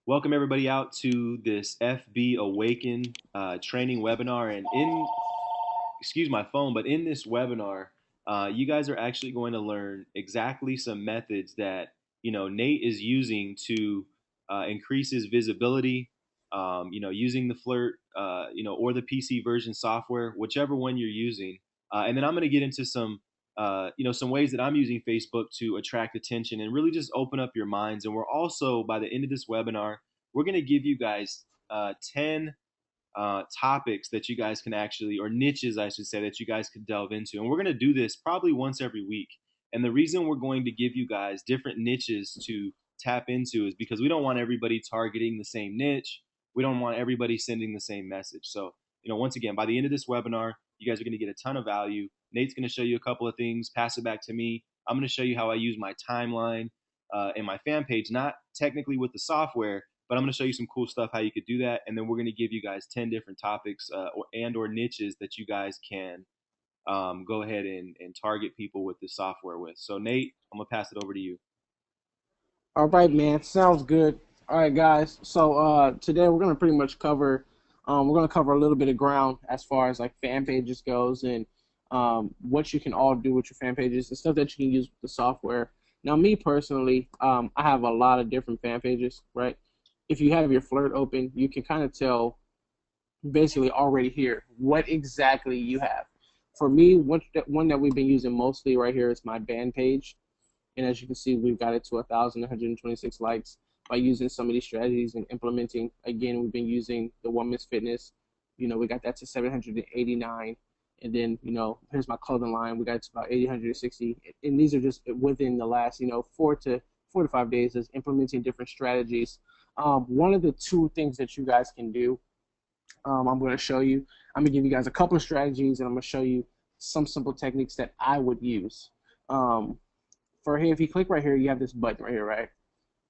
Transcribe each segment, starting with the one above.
Welcome everybody out to this FB Awaken training webinar. And excuse my phone, but in this webinar, you guys are actually going to learn exactly some methods that Nate is using to increase his visibility. Using the Flirt, or the PC version software, whichever one you're using. And then I'm going to get into some ways that I'm using Facebook to attract attention and really just open up your minds. And we're also, by the end of this webinar, we're going to give you guys 10 topics that you guys can actually, or niches, I should say, that you guys could delve into. And we're going to do this probably once every week. And the reason we're going to give you guys different niches to tap into is because we don't want everybody targeting the same niche. We don't want everybody sending the same message. So, once again, by the end of this webinar, you guys are going to get a ton of value. Nate's going to show you a couple of things, pass it back to me. I'm going to show you how I use my timeline in my fan page, not technically with the software, but I'm going to show you some cool stuff how you could do that, and then we're going to give you guys 10 different topics or niches that you guys can go ahead and target people with this software with. So Nate, I'm gonna pass it over to you. All right, man. Sounds good. All right, guys. So today we're gonna pretty much cover we're gonna cover a little bit of ground as far as like fan pages goes and what you can all do with your fan pages and stuff that you can use with the software. Now, me personally, I have a lot of different fan pages, right? If you have your Flirt open, you can kind of tell basically already here what exactly you have. For me, one that we've been using mostly right here is my band page. And as you can see, we've got it to 1,126 likes by using some of these strategies and implementing. Again, we've been using the Women's Fitness. We got that to 789. And then, here's my clothing line. We got it to about 860. And these are just within the last, 4 to 5 days of implementing different strategies. One of the two things that you guys can do, I'm going to show you. I'm going to give you guys a couple of strategies, and I'm going to show you some simple techniques that I would use. For here, if you click right here, you have this button right here, right?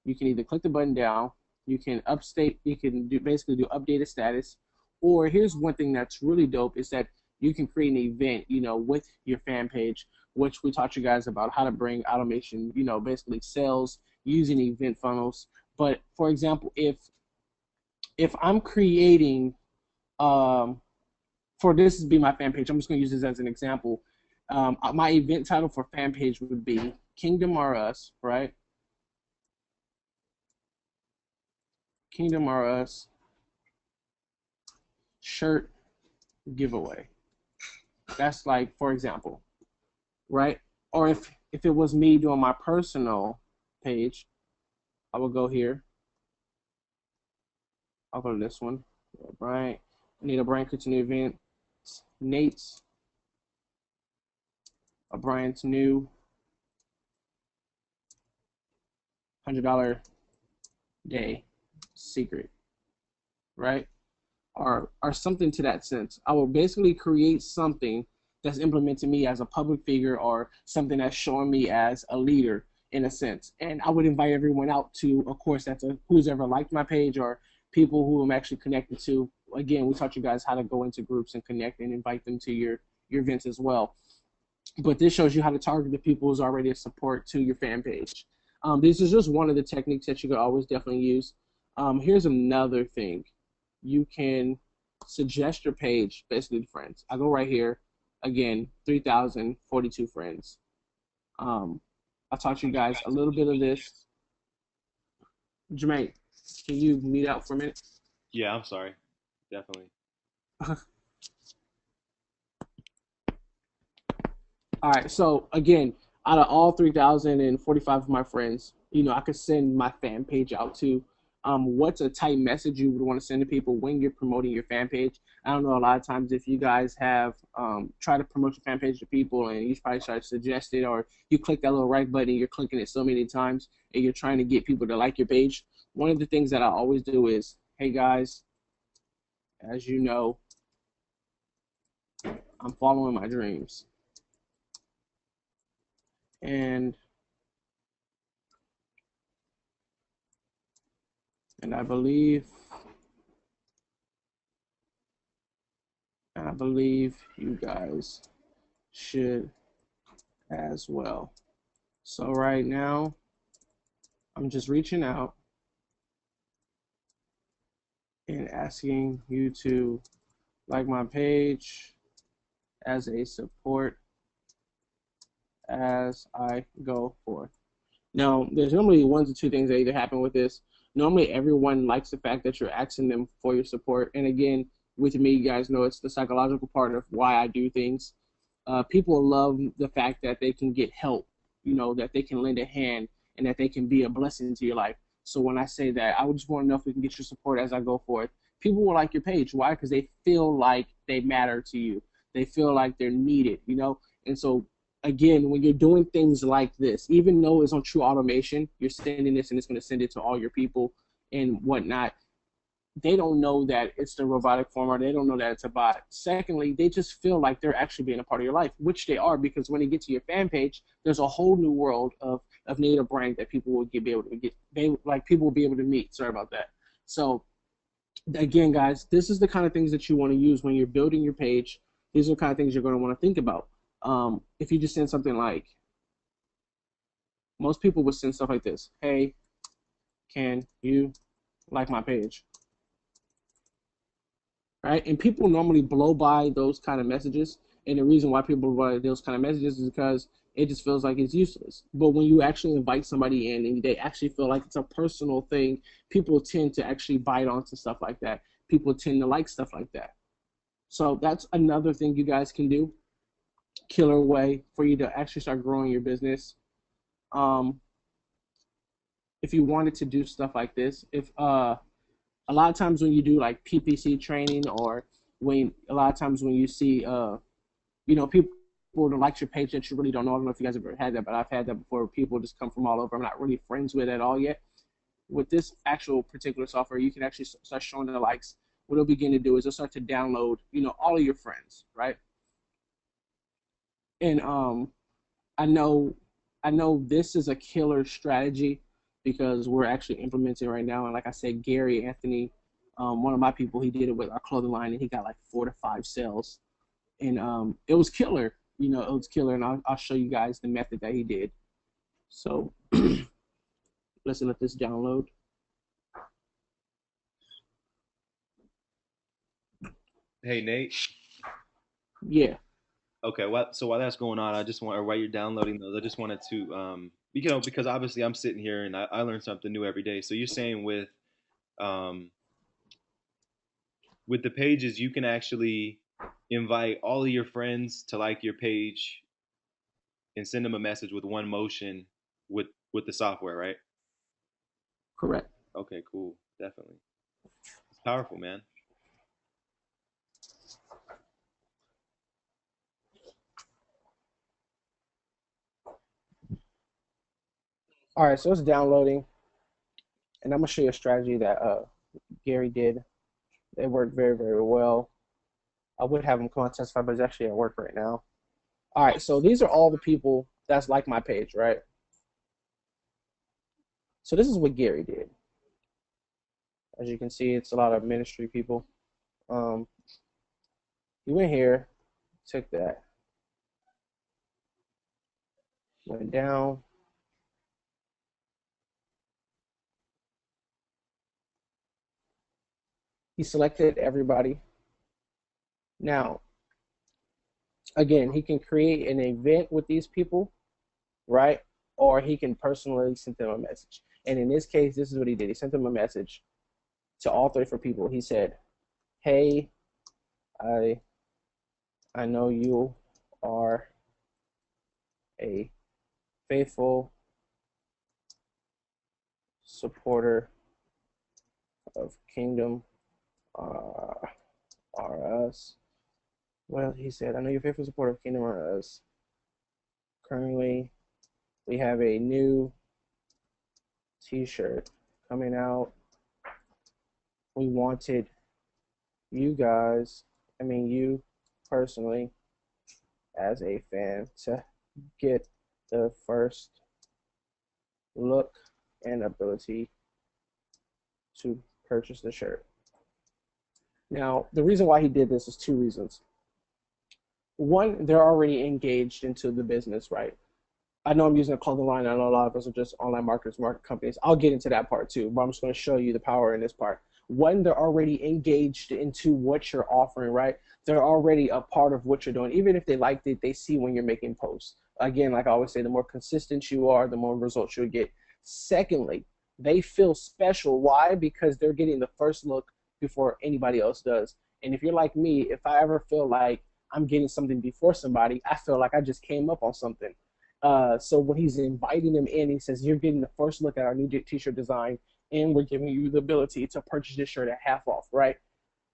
You can either click the button down, you can basically do updated status, or here's one thing that's really dope is that you can create an event, with your fan page, which we taught you guys about how to bring automation, basically sales using event funnels. But for example, if I'm creating for this to be my fan page, I'm just going to use this as an example. My event title for fan page would be Kingdom R Us, right? Kingdom R Us shirt giveaway. That's like, for example, right? Or if it was me doing my personal page, I would go here. I'll go to this one. Brian, I need a Brian Kitchen event. Nate's a Brian's new $100 day secret, right? Or something to that sense. I will basically create something that's implementing me as a public figure or something that's showing me as a leader in a sense. And I would invite everyone out to, of course, who's ever liked my page or people who I'm actually connected to. Again, we taught you guys how to go into groups and connect and invite them to your events as well. But this shows you how to target the people who's already a support to your fan page. This is just one of the techniques that you could always definitely use. Here's another thing. You can suggest your page basically to friends. I go right here, again, 3,042 friends. I taught you guys a little bit of this. Jermaine, can you meet out for a minute? Yeah, I'm sorry. Definitely. All right, so again, out of all 3,045 of my friends, I could send my fan page out to. What's a tight message you would want to send to people when you're promoting your fan page? I don't know, a lot of times if you guys have tried to promote your fan page to people and you probably try to suggest it or you click that little right button, you're clicking it so many times and you're trying to get people to like your page. One of the things that I always do is, hey guys, as you know, I'm following my dreams. And and I believe you guys should as well. So right now, I'm just reaching out and asking you to like my page as a support as I go forth. Now, there's normally one to two things that either happen with this. Normally, everyone likes the fact that you're asking them for your support. And again, with me, you guys know it's the psychological part of why I do things. People love the fact that they can get help, that they can lend a hand and that they can be a blessing to your life. So when I say that, I would just want to know if we can get your support as I go forth. People will like your page. Why? Because they feel like they matter to you. They feel like they're needed. And so again, when you're doing things like this, even though it's on true automation, you're sending this and it's going to send it to all your people and whatnot. They don't know that it's the robotic form, or they don't know that it's a bot. Secondly, they just feel like they're actually being a part of your life, which they are, because when you get to your fan page, there's a whole new world of native brand that people will be able to get. People will be able to meet. Sorry about that. So again, guys, this is the kind of things that you want to use when you're building your page. These are the kind of things you're going to want to think about. If you just send something like, most people would send stuff like this: hey, can you like my page? Right? And people normally blow by those kind of messages. And the reason why people blow by those kind of messages is because it just feels like it's useless. But when you actually invite somebody in and they actually feel like it's a personal thing, people tend to actually bite onto stuff like that. People tend to like stuff like that. So that's another thing you guys can do. Killer way for you to actually start growing your business. If you wanted to do stuff like this, if a lot of times when you do like PPC training, or when a lot of times when you see people that like your page that you really don't know. I don't know if you guys have ever had that, but I've had that before. People just come from all over. I'm not really friends with at all yet. With this actual particular software, you can actually start showing the likes. What it'll begin to do is it'll start to download, all of your friends, right? And I know this is a killer strategy because we're actually implementing right now. And like I said, Gary Anthony, one of my people, he did it with our clothing line, and he got like 4 to 5 sales, and it was killer. It was killer, and I'll show you guys the method that he did. So let's let this download. Hey Nate. Yeah, Okay, so while that's going on, I just want, or while you're downloading those, I just wanted to, because obviously I'm sitting here and I learn something new every day. So you're saying um, with the pages, you can actually invite all of your friends to like your page and send them a message with one motion with the software, right? correct. Okay, cool, definitely. It's powerful, man. All right, so it's downloading, and I'm gonna show you a strategy that Gary did. It worked very, very well. I would have him come on testify, but he's actually at work right now. All right, so these are all the people that's like my page, right? So this is what Gary did. As you can see, it's a lot of ministry people. Um, he went here, took that, went down. He selected everybody. Now, again, he can create an event with these people, right? Or he can personally send them a message. And in this case, this is what he did. He sent them a message to all 34 people. He said, "Hey, I I know you are a faithful supporter of Kingdom RS." Well, he said, "I know you're a faithful supporter of Kingdom RS. Currently, we have a new T-shirt coming out. We wanted you guys, you personally, as a fan, to get the first look and ability to purchase the shirt." Now, the reason why he did this is two reasons. One, they're already engaged into the business, right? I know I'm using a clothing line. I know a lot of us are just online marketers, market companies. I'll get into that part too, but I'm just going to show you the power in this part. when they're already engaged into what you're offering, right? They're already a part of what you're doing. Even if they liked it, they see when you're making posts. Again, like I always say, the more consistent you are, the more results you'll get. Secondly, they feel special. Why? Because they're getting the first look before anybody else does. And if you're like me, if I ever feel like I'm getting something before somebody, I feel like I just came up on something. So when he's inviting them in, he says, "You're getting the first look at our new t-shirt design, and we're giving you the ability to purchase this shirt at half off." Right?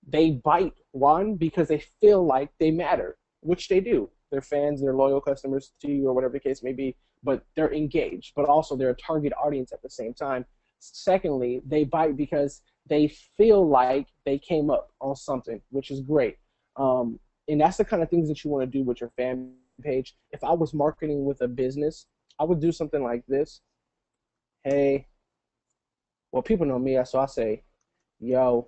They bite one because they feel like they matter, which they do. They're fans, they're loyal customers to you, or whatever the case may be. But they're engaged, but also they're a target audience at the same time. Secondly, they bite because they feel like they came up on something, which is great. And that's the kind of things that you want to do with your fan page. If I was marketing with a business, I would do something like this. Hey, well, people know me, so I say, yo,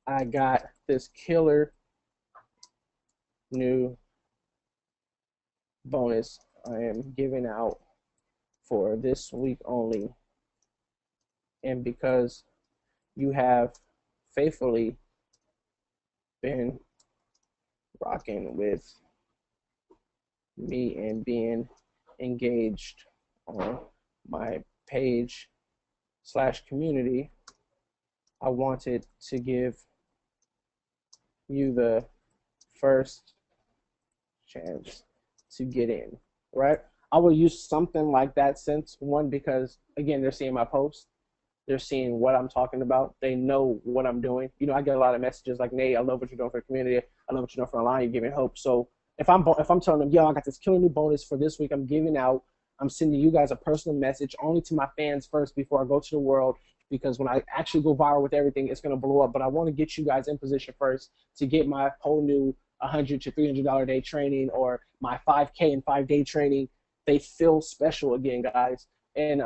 I got this killer new bonus I am giving out for this week only. And because you have faithfully been rocking with me and being engaged on my page slash community, I wanted to give you the first chance to get in, right? I will use something like that since one, because again, they're seeing my post, they're seeing what I'm talking about, they know what I'm doing. I get a lot of messages like, "Nate, I love what you're doing for the community. I love what you're doing for online. You're giving hope." So if I'm telling them, "Yo, I got this killer new bonus for this week. I'm giving out. I'm sending you guys a personal message only to my fans first before I go to the world, because when I actually go viral with everything, it's gonna blow up. But I want to get you guys in position first to get my whole new $100 to $300 a day training, or my 5K and 5 day training." They feel special again, guys. And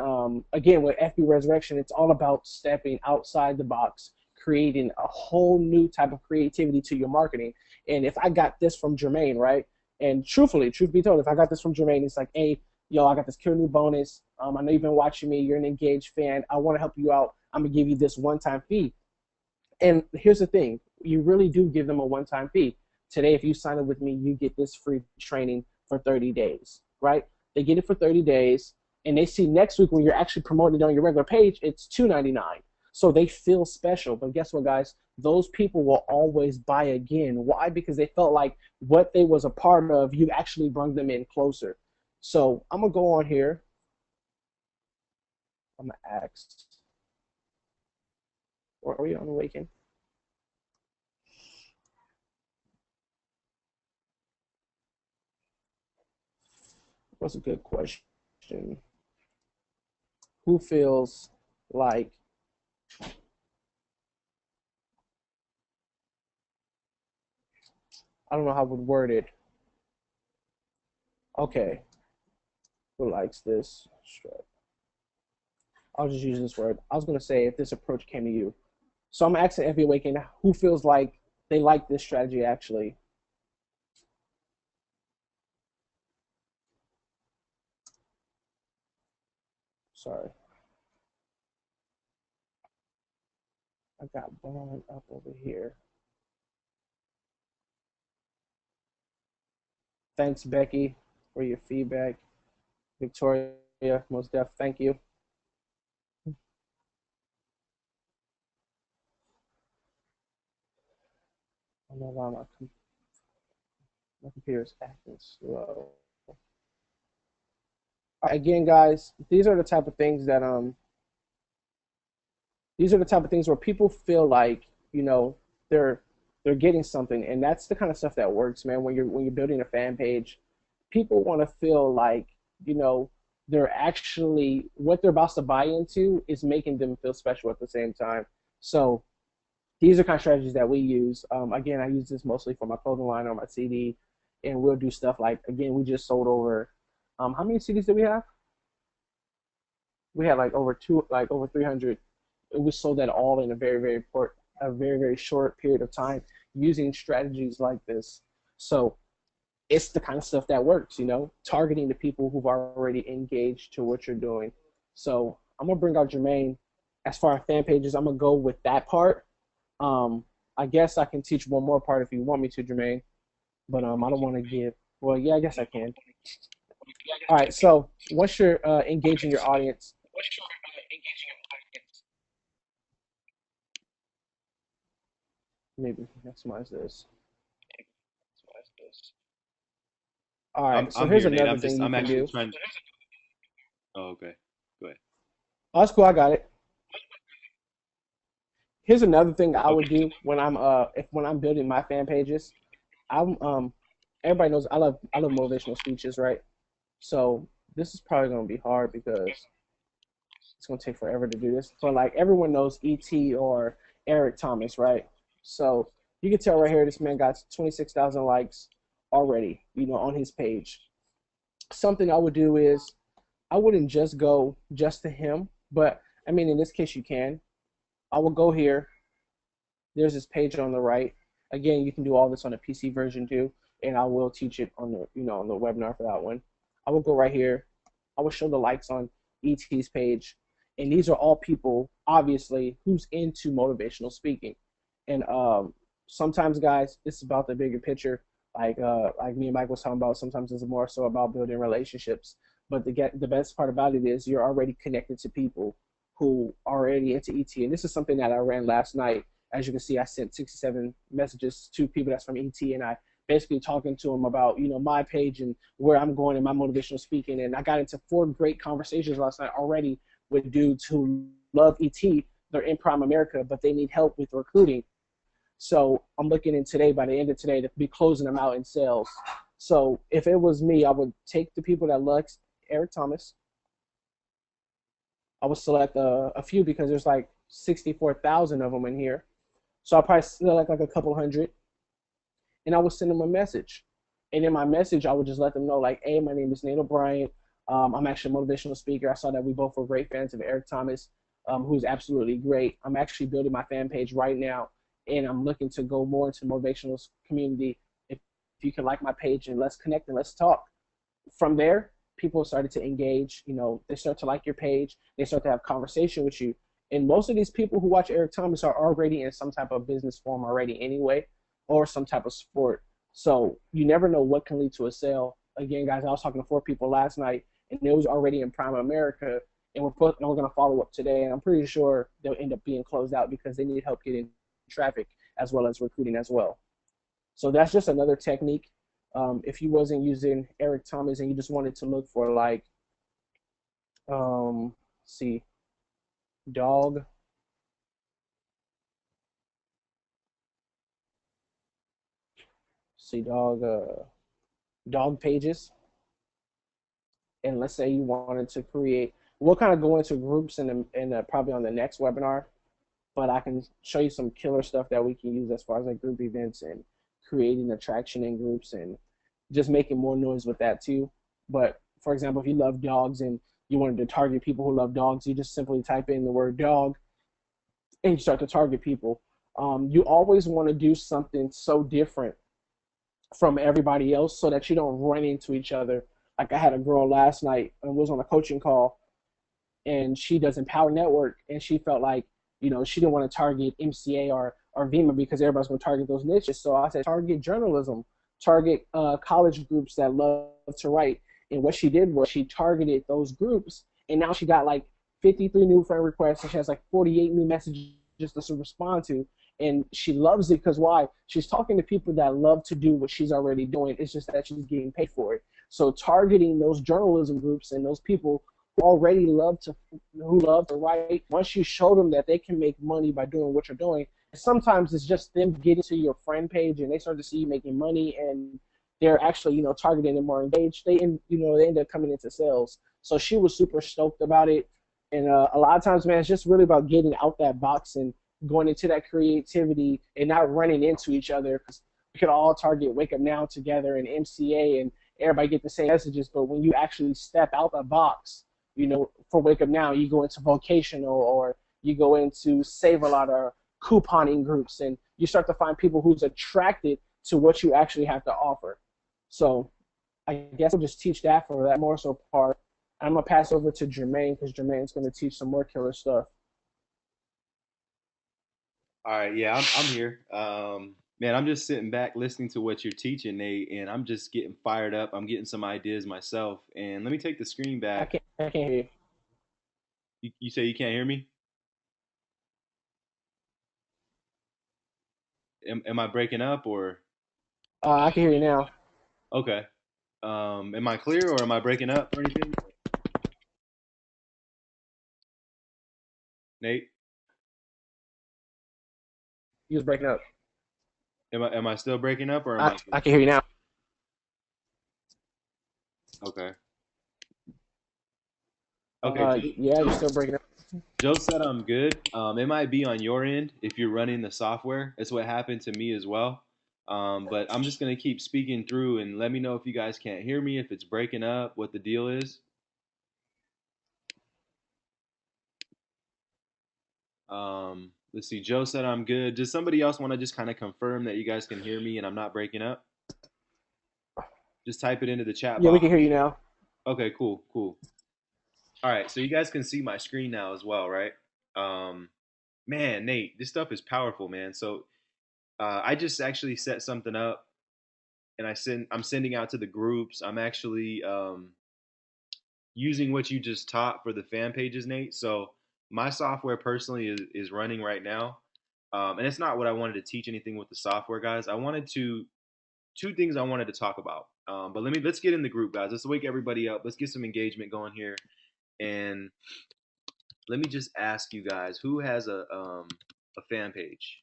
again, with FB Resurrection, it's all about stepping outside the box, creating a whole new type of creativity to your marketing. And if I got this from Jermaine, right? And truthfully, truth be told, if I got this from Jermaine, it's like, "Hey, yo, I got this killer new bonus. I know you've been watching me. You're an engaged fan. I want to help you out. I'm going to give you this one-time fee." And here's the thing. You really do give them a one-time fee. Today, if you sign up with me, you get this free training for 30 days, right? They get it for 30 days, and they see next week when you're actually promoting it on your regular page, it's $2.99. So they feel special. But guess what, guys? Those people will always buy again. Why? Because they felt like what they was a part of, you actually brought them in closer. So I'm going to go on here. I'm going to ask, or are we on Awaken? What's a good question? Who feels like I don't know how I would word it. Okay, who likes this? I'll just use this word. I was gonna say, if this approach came to you. So I'm asking FB Awaken, who feels like they like this strategy actually? Sorry, I got blown up over here. Thanks, Becky, for your feedback. Victoria, most def, thank you. I don't know why my computer's acting slow. Again, guys, these are the type of things where people feel like, they're they're getting something, and that's the kind of stuff that works, man. When you're building a fan page, people want to feel like, you know they're actually, what they're about to buy into is making them feel special at the same time. So these are kind of strategies that we use. Again, I use this mostly for my clothing line or my CD, and we'll do stuff like, again, we just sold over, how many CDs did we have? We had like over 300. And we sold that all in a very very short period of time, using strategies like this. So it's the kind of stuff that works, targeting the people who've already engaged to what you're doing. So I'm gonna bring out Jermaine. as far as fan pages, I'm gonna go with that part. Um, I guess I can teach one more part if you want me to, Jermaine. But I don't want to give. Well, yeah, I guess I can. All right. So once you're engaging your audience, maybe maximize this. All right. So I'm here's here, Nate. another thing you I'm can actually do. trying. Oh, okay. Go ahead. Oh, that's cool. I got it. Here's another thing I Okay. would do when I'm if when I'm building my fan pages. I'm everybody knows I love motivational speeches, right? So this is probably gonna be hard because it's gonna take forever to do this. But like everyone knows ET or Eric Thomas, right? So you can tell right here this man got 26,000 likes already, on his page. Something I would do is I wouldn't just go just to him, but I mean in this case you can. I will go here. There's this page on the right. Again, you can do all this on a PC version too, and I will teach it on the on the webinar for that one. I will go right here. I will show the likes on ET's page, and these are all people obviously who's into motivational speaking. And sometimes, guys, it's about the bigger picture. Like me and Mike was talking about, sometimes it's more so about building relationships. But the best part about it is you're already connected to people who are already into ET. And this is something that I ran last night. As you can see, I sent 67 messages to people that's from ET, and I basically talking to them about my page and where I'm going in my motivational speaking. And I got into 4 great conversations last night already with dudes who love ET. They're in Prime America, but they need help with recruiting. So I'm looking in today, by the end of today, to be closing them out in sales. So if it was me, I would take the people that like Eric Thomas. I would select a few because there's like 64,000 of them in here. So I'll probably select like a couple hundred, and I would send them a message. And in my message, I would just let them know, like, hey, my name is Nate O'Brien. I'm actually a motivational speaker. I saw that we both were great fans of Eric Thomas, who's absolutely great. I'm actually building my fan page right now, and I'm looking to go more into the motivational community. If you can like my page and let's connect and let's talk. From there, people started to engage. They start to like your page. They start to have conversation with you. And most of these people who watch Eric Thomas are already in some type of business form already anyway, or some type of sport. So you never know what can lead to a sale. Again, guys, I was talking to 4 people last night, and it was already in Prime America, and we're going to follow up today. And I'm pretty sure they'll end up being closed out because they need help getting traffic as well as recruiting as well. So that's just another technique. If you wasn't using Eric Thomas and you just wanted to look for like, see, dog, see dog pages, and let's say you wanted to create, we'll kind of go into groups probably on the next webinar, but I can show you some killer stuff that we can use as far as like group events and creating attraction in groups and just making more noise with that too. But for example, if you love dogs and you wanted to target people who love dogs, you just simply type in the word dog and you start to target people. You always want to do something so different from everybody else so that you don't run into each other. Like I had a girl last night and was on a coaching call, and she does Empower Network, and she felt like she didn't want to target MCA or VEMA because everybody's going to target those niches. So I said target journalism, target college groups that love to write. And what she did was she targeted those groups, and now she got like 53 new friend requests, and she has like 48 new messages just to respond to. And she loves it because why? She's talking to people that love to do what she's already doing. It's just that she's getting paid for it. So targeting those journalism groups and those people already who love to write, once you show them that they can make money by doing what you're doing, sometimes it's just them getting to your friend page and they start to see you making money, and they're actually targeting and more engaged. They end up coming into sales. So she was super stoked about it. And a lot of times, man, it's just really about getting out that box and going into that creativity and not running into each other, because we could all target Wake Up Now together and MCA and everybody get the same messages. But when you actually step out the box, for Wake Up Now, you go into vocational or you go into Save a Lot or couponing groups, and you start to find people who's attracted to what you actually have to offer. So I guess I'll just teach that for that more so part. I'm going to pass over to Jermaine because Jermaine's going to teach some more killer stuff. All right, yeah, I'm here. Man, I'm just sitting back listening to what you're teaching, Nate, and I'm just getting fired up. I'm getting some ideas myself. And let me take the screen back. I can't hear you. You say you can't hear me? Am I breaking up or I can hear you now. okay? Am I clear or am I breaking up or anything? Nate, You was breaking up. am I still breaking up or am I I good? can hear you now. Okay. Okay. Yeah, you're still breaking up. Joe said I'm good. It might be on your end if you're running the software. That's what happened to me as well. But I'm just gonna keep speaking through and let me know if you guys can't hear me, if it's breaking up, what the deal is. Let's see. Joe said I'm good. Does somebody else want to just kind of confirm that you guys can hear me and I'm not breaking up? Just type it into the chat Yeah, we box. can hear you now. Okay, cool, cool. All right, so you guys can see my screen now as well, right? Um, Man, Nate, this stuff is powerful, man. So I just actually set something up and I'm sending out to the groups. I'm actually using what you just taught for the fan pages, Nate. So my software personally is running right now. And it's not what I wanted to teach anything with the software, guys. I wanted to two things I wanted to talk about. But let's get in the group, guys. Let's wake everybody up. Let's get some engagement going here. And let me just ask you guys, who has a fan page?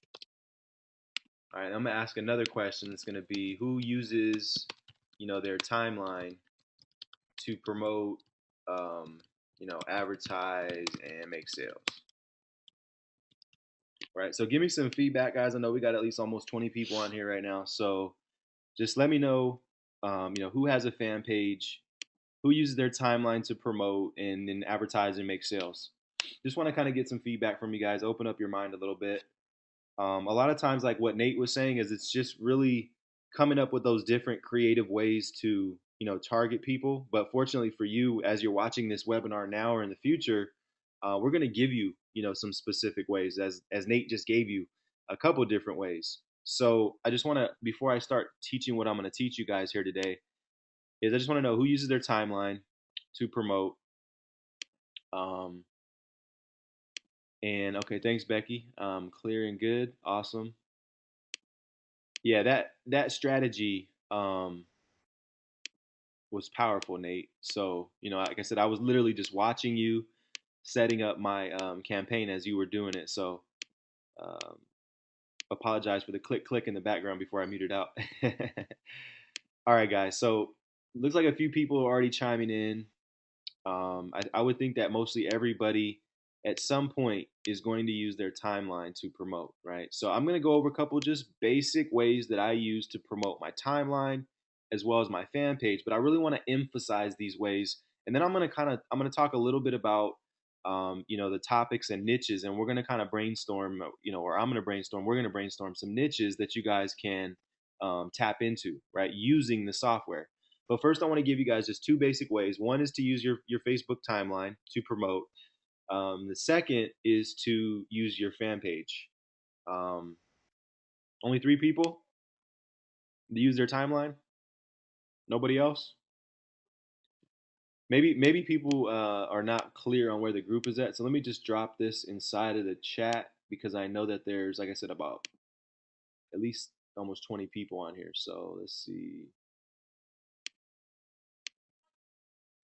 All right, I'm gonna ask another question. It's gonna be who uses, their timeline to promote, um, advertise and make sales. Right. So give me some feedback, guys. I know we got at least almost 20 people on here right now. So just let me know, who has a fan page, who uses their timeline to promote and then advertise and make sales. Just want to kind of get some feedback from you guys. Open up your mind a little bit. A lot of times, like what Nate was saying, is it's just really coming up with those different creative ways to target people. But fortunately for you, as you're watching this webinar now or in the future, we're going to give you some specific ways, as Nate just gave you a couple different ways. So I just want to, before I start teaching what I'm going to teach you guys here today, is I just want to know who uses their timeline to promote. Um, and okay, thanks, Becky. Clear and good, awesome. Yeah, that strategy was powerful, Nate. So like I said, I was literally just watching you setting up my campaign as you were doing it. So um, apologize for the click click in the background before I muted out. All right, guys. So looks like a few people are already chiming in. I would think that mostly everybody at some point is going to use their timeline to promote, right? So I'm going to go over a couple just basic ways that I use to promote my timeline as well as my fan page, but I really want to emphasize these ways. And then I'm going to talk a little bit about the topics and niches, and we're going to kind of brainstorm, or I'm going to brainstorm. We're going to brainstorm some niches that you guys can tap into, right, using the software. But first, I want to give you guys just two basic ways. One is to use your Facebook timeline to promote. The second is to use your fan page. Um, Only three people to use their timeline. Nobody else. Maybe people are not clear on where the group is at. So let me just drop this inside of the chat because I know that there's, like I said, about at least almost 20 people on here. So let's see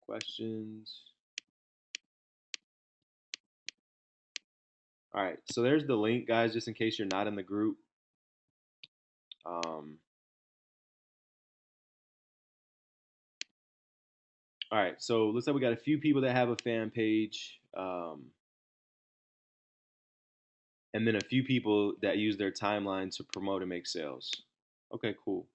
questions. All right, so there's the link, guys, just in case you're not in the group. Um, all right, so looks like we got a few people that have a fan page, and then a few people that use their timeline to promote and make sales. Okay, cool.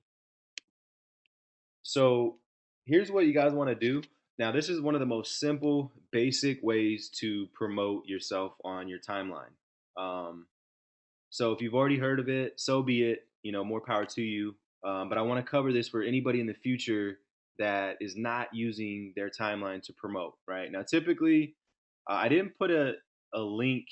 So here's what you guys want to do. Now, this is one of the most simple, basic ways to promote yourself on your timeline. Um, So if you've already heard of it, so be it. More power to you. But I want to cover this for anybody in the future that is not using their timeline to promote. Right now, typically, I didn't put a link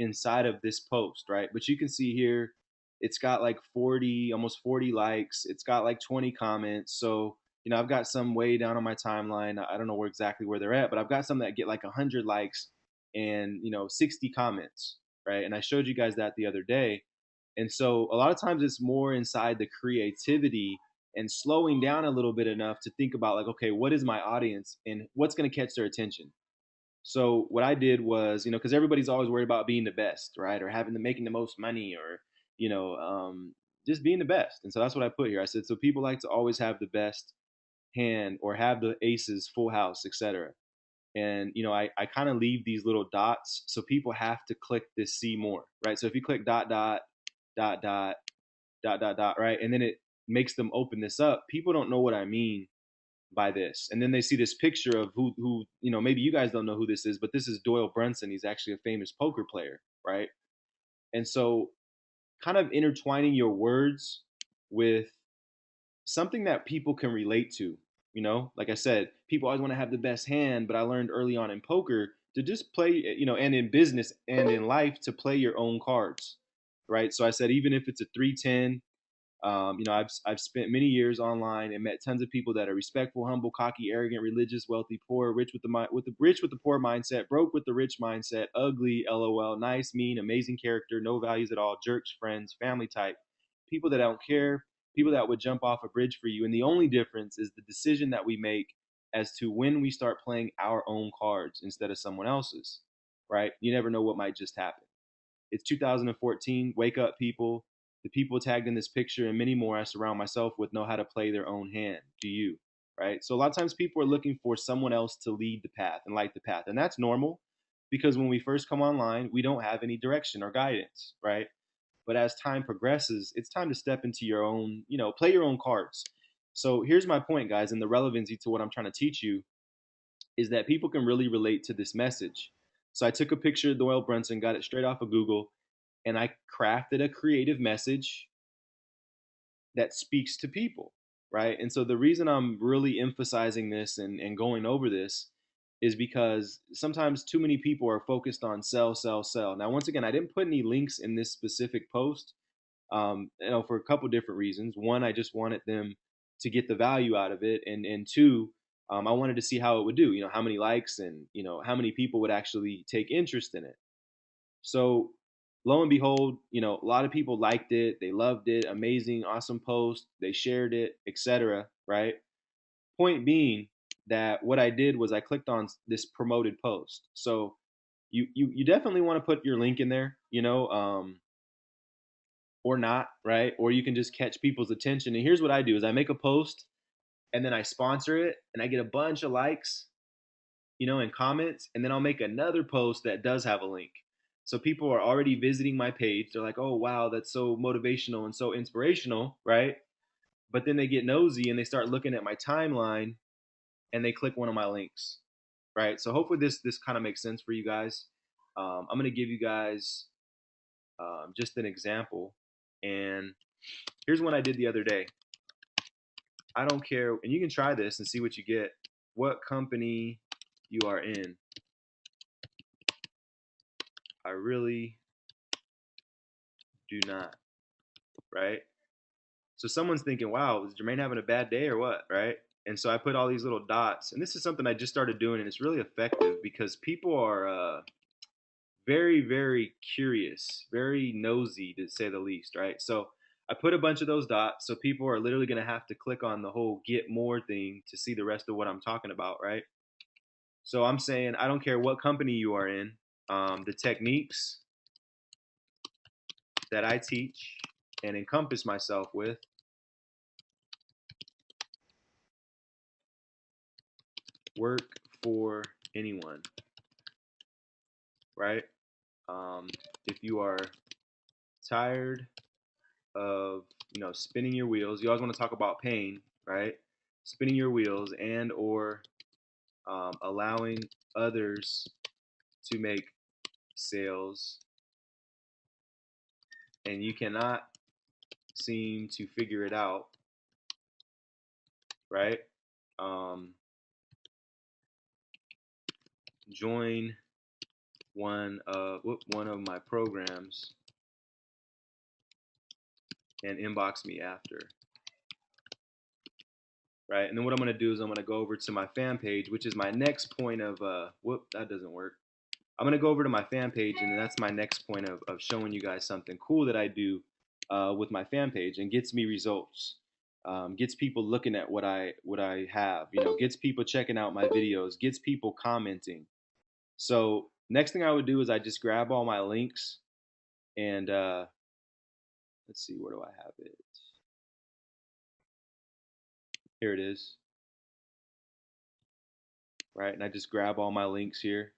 inside of this post, right? But you can see here, it's got like 40, almost 40 likes. It's got like 20 comments. So, I've got some way down on my timeline. I don't know exactly where they're at, but I've got some that get like 100 likes and, 60 comments, right? And I showed you guys that the other day. And so a lot of times it's more inside the creativity and slowing down a little bit enough to think about like, okay, what is my audience and what's going to catch their attention? So what I did was, because everybody's always worried about being the best, right? Or having the making the most money or, you know, um, just being the best. And so that's what I put here. I said, so people like to always have the best hand or have the aces, full house, etc. And, I kind of leave these little dots. So people have to click this see more, right? So if you click dot, dot, dot, dot, dot, dot, dot, right? And then it makes them open this up. People don't know what I mean by this. And then they see this picture of who, maybe you guys don't know who this is, but this is Doyle Brunson. He's actually a famous poker player, right? And so kind of intertwining your words with something that people can relate to, like I said, people always want to have the best hand, but I learned early on in poker to just play, and in business and in life to play your own cards, right? So I said, even if it's a 310, I've spent many years online and met tons of people that are respectful, humble, cocky, arrogant, religious, wealthy, poor, rich with the rich with the poor mindset, broke with the rich mindset, ugly, lol, nice, mean, amazing character, no values at all, jerks, friends, family type, people that don't care, people that would jump off a bridge for you. And the only difference is the decision that we make as to when we start playing our own cards instead of someone else's. Right? You never know what might just happen. It's 2014. Wake up, people. The people tagged in this picture and many more I surround myself with know how to play their own hand. Do you? Right? So a lot of times people are looking for someone else to lead the path and light the path. And that's normal because when we first come online, we don't have any direction or guidance, right? But as time progresses, it's time to step into your own, play your own cards. So here's my point, guys, and the relevancy to what I'm trying to teach you is that people can really relate to this message. So I took a picture of Doyle Brunson, got it straight off of Google, and I crafted a creative message that speaks to people, right? And so the reason I'm really emphasizing this and going over this is because sometimes too many people are focused on sell, sell, sell. Now, once again, I didn't put any links in this specific post, for a couple different reasons. One, I just wanted them to get the value out of it, and two, I wanted to see how it would do. How many likes and how many people would actually take interest in it. So lo and behold, a lot of people liked it, they loved it, amazing, awesome post, they shared it, etc. Right? Point being that what I did was I clicked on this promoted post. So you definitely want to put your link in there, or not, right? Or you can just catch people's attention. And here's what I do is I make a post and then I sponsor it and I get a bunch of likes, and comments, and then I'll make another post that does have a link. So people are already visiting my page. They're like, "Oh, wow, that's so motivational and so inspirational," right? But then they get nosy and they start looking at my timeline and they click one of my links, right? So hopefully this kind of makes sense for you guys. I'm gonna give you guys just an example, and here's one I did the other day. I don't care, and you can try this and see what you get. What company you are in. I really do not, right? So someone's thinking, wow, is Jermaine having a bad day or what, right? And so I put all these little dots, and this is something I just started doing, and it's really effective because people are very, very curious, very nosy to say the least, right? So I put a bunch of those dots, so people are literally going to have to click on the whole get more thing to see the rest of what I'm talking about, right? So I'm saying I don't care what company you are in, the techniques that I teach and encompass myself with work for anyone, right? If you are tired of spinning your wheels, you always want to talk about pain, right? Spinning your wheels and or allowing others to make sales, and you cannot seem to figure it out, right? Um, join one of my programs and inbox me after, right? And then what I'm gonna do is I'm gonna go over to my fan page, which is my next point of that doesn't work. I'm gonna go over to my fan page, and that's my next point of showing you guys something cool that I do with my fan page, and gets me results. Gets people looking at what I have, gets people checking out my videos, gets people commenting. So next thing I would do is I just grab all my links and let's see, where do I have it? Here it is, right? And I just grab all my links here,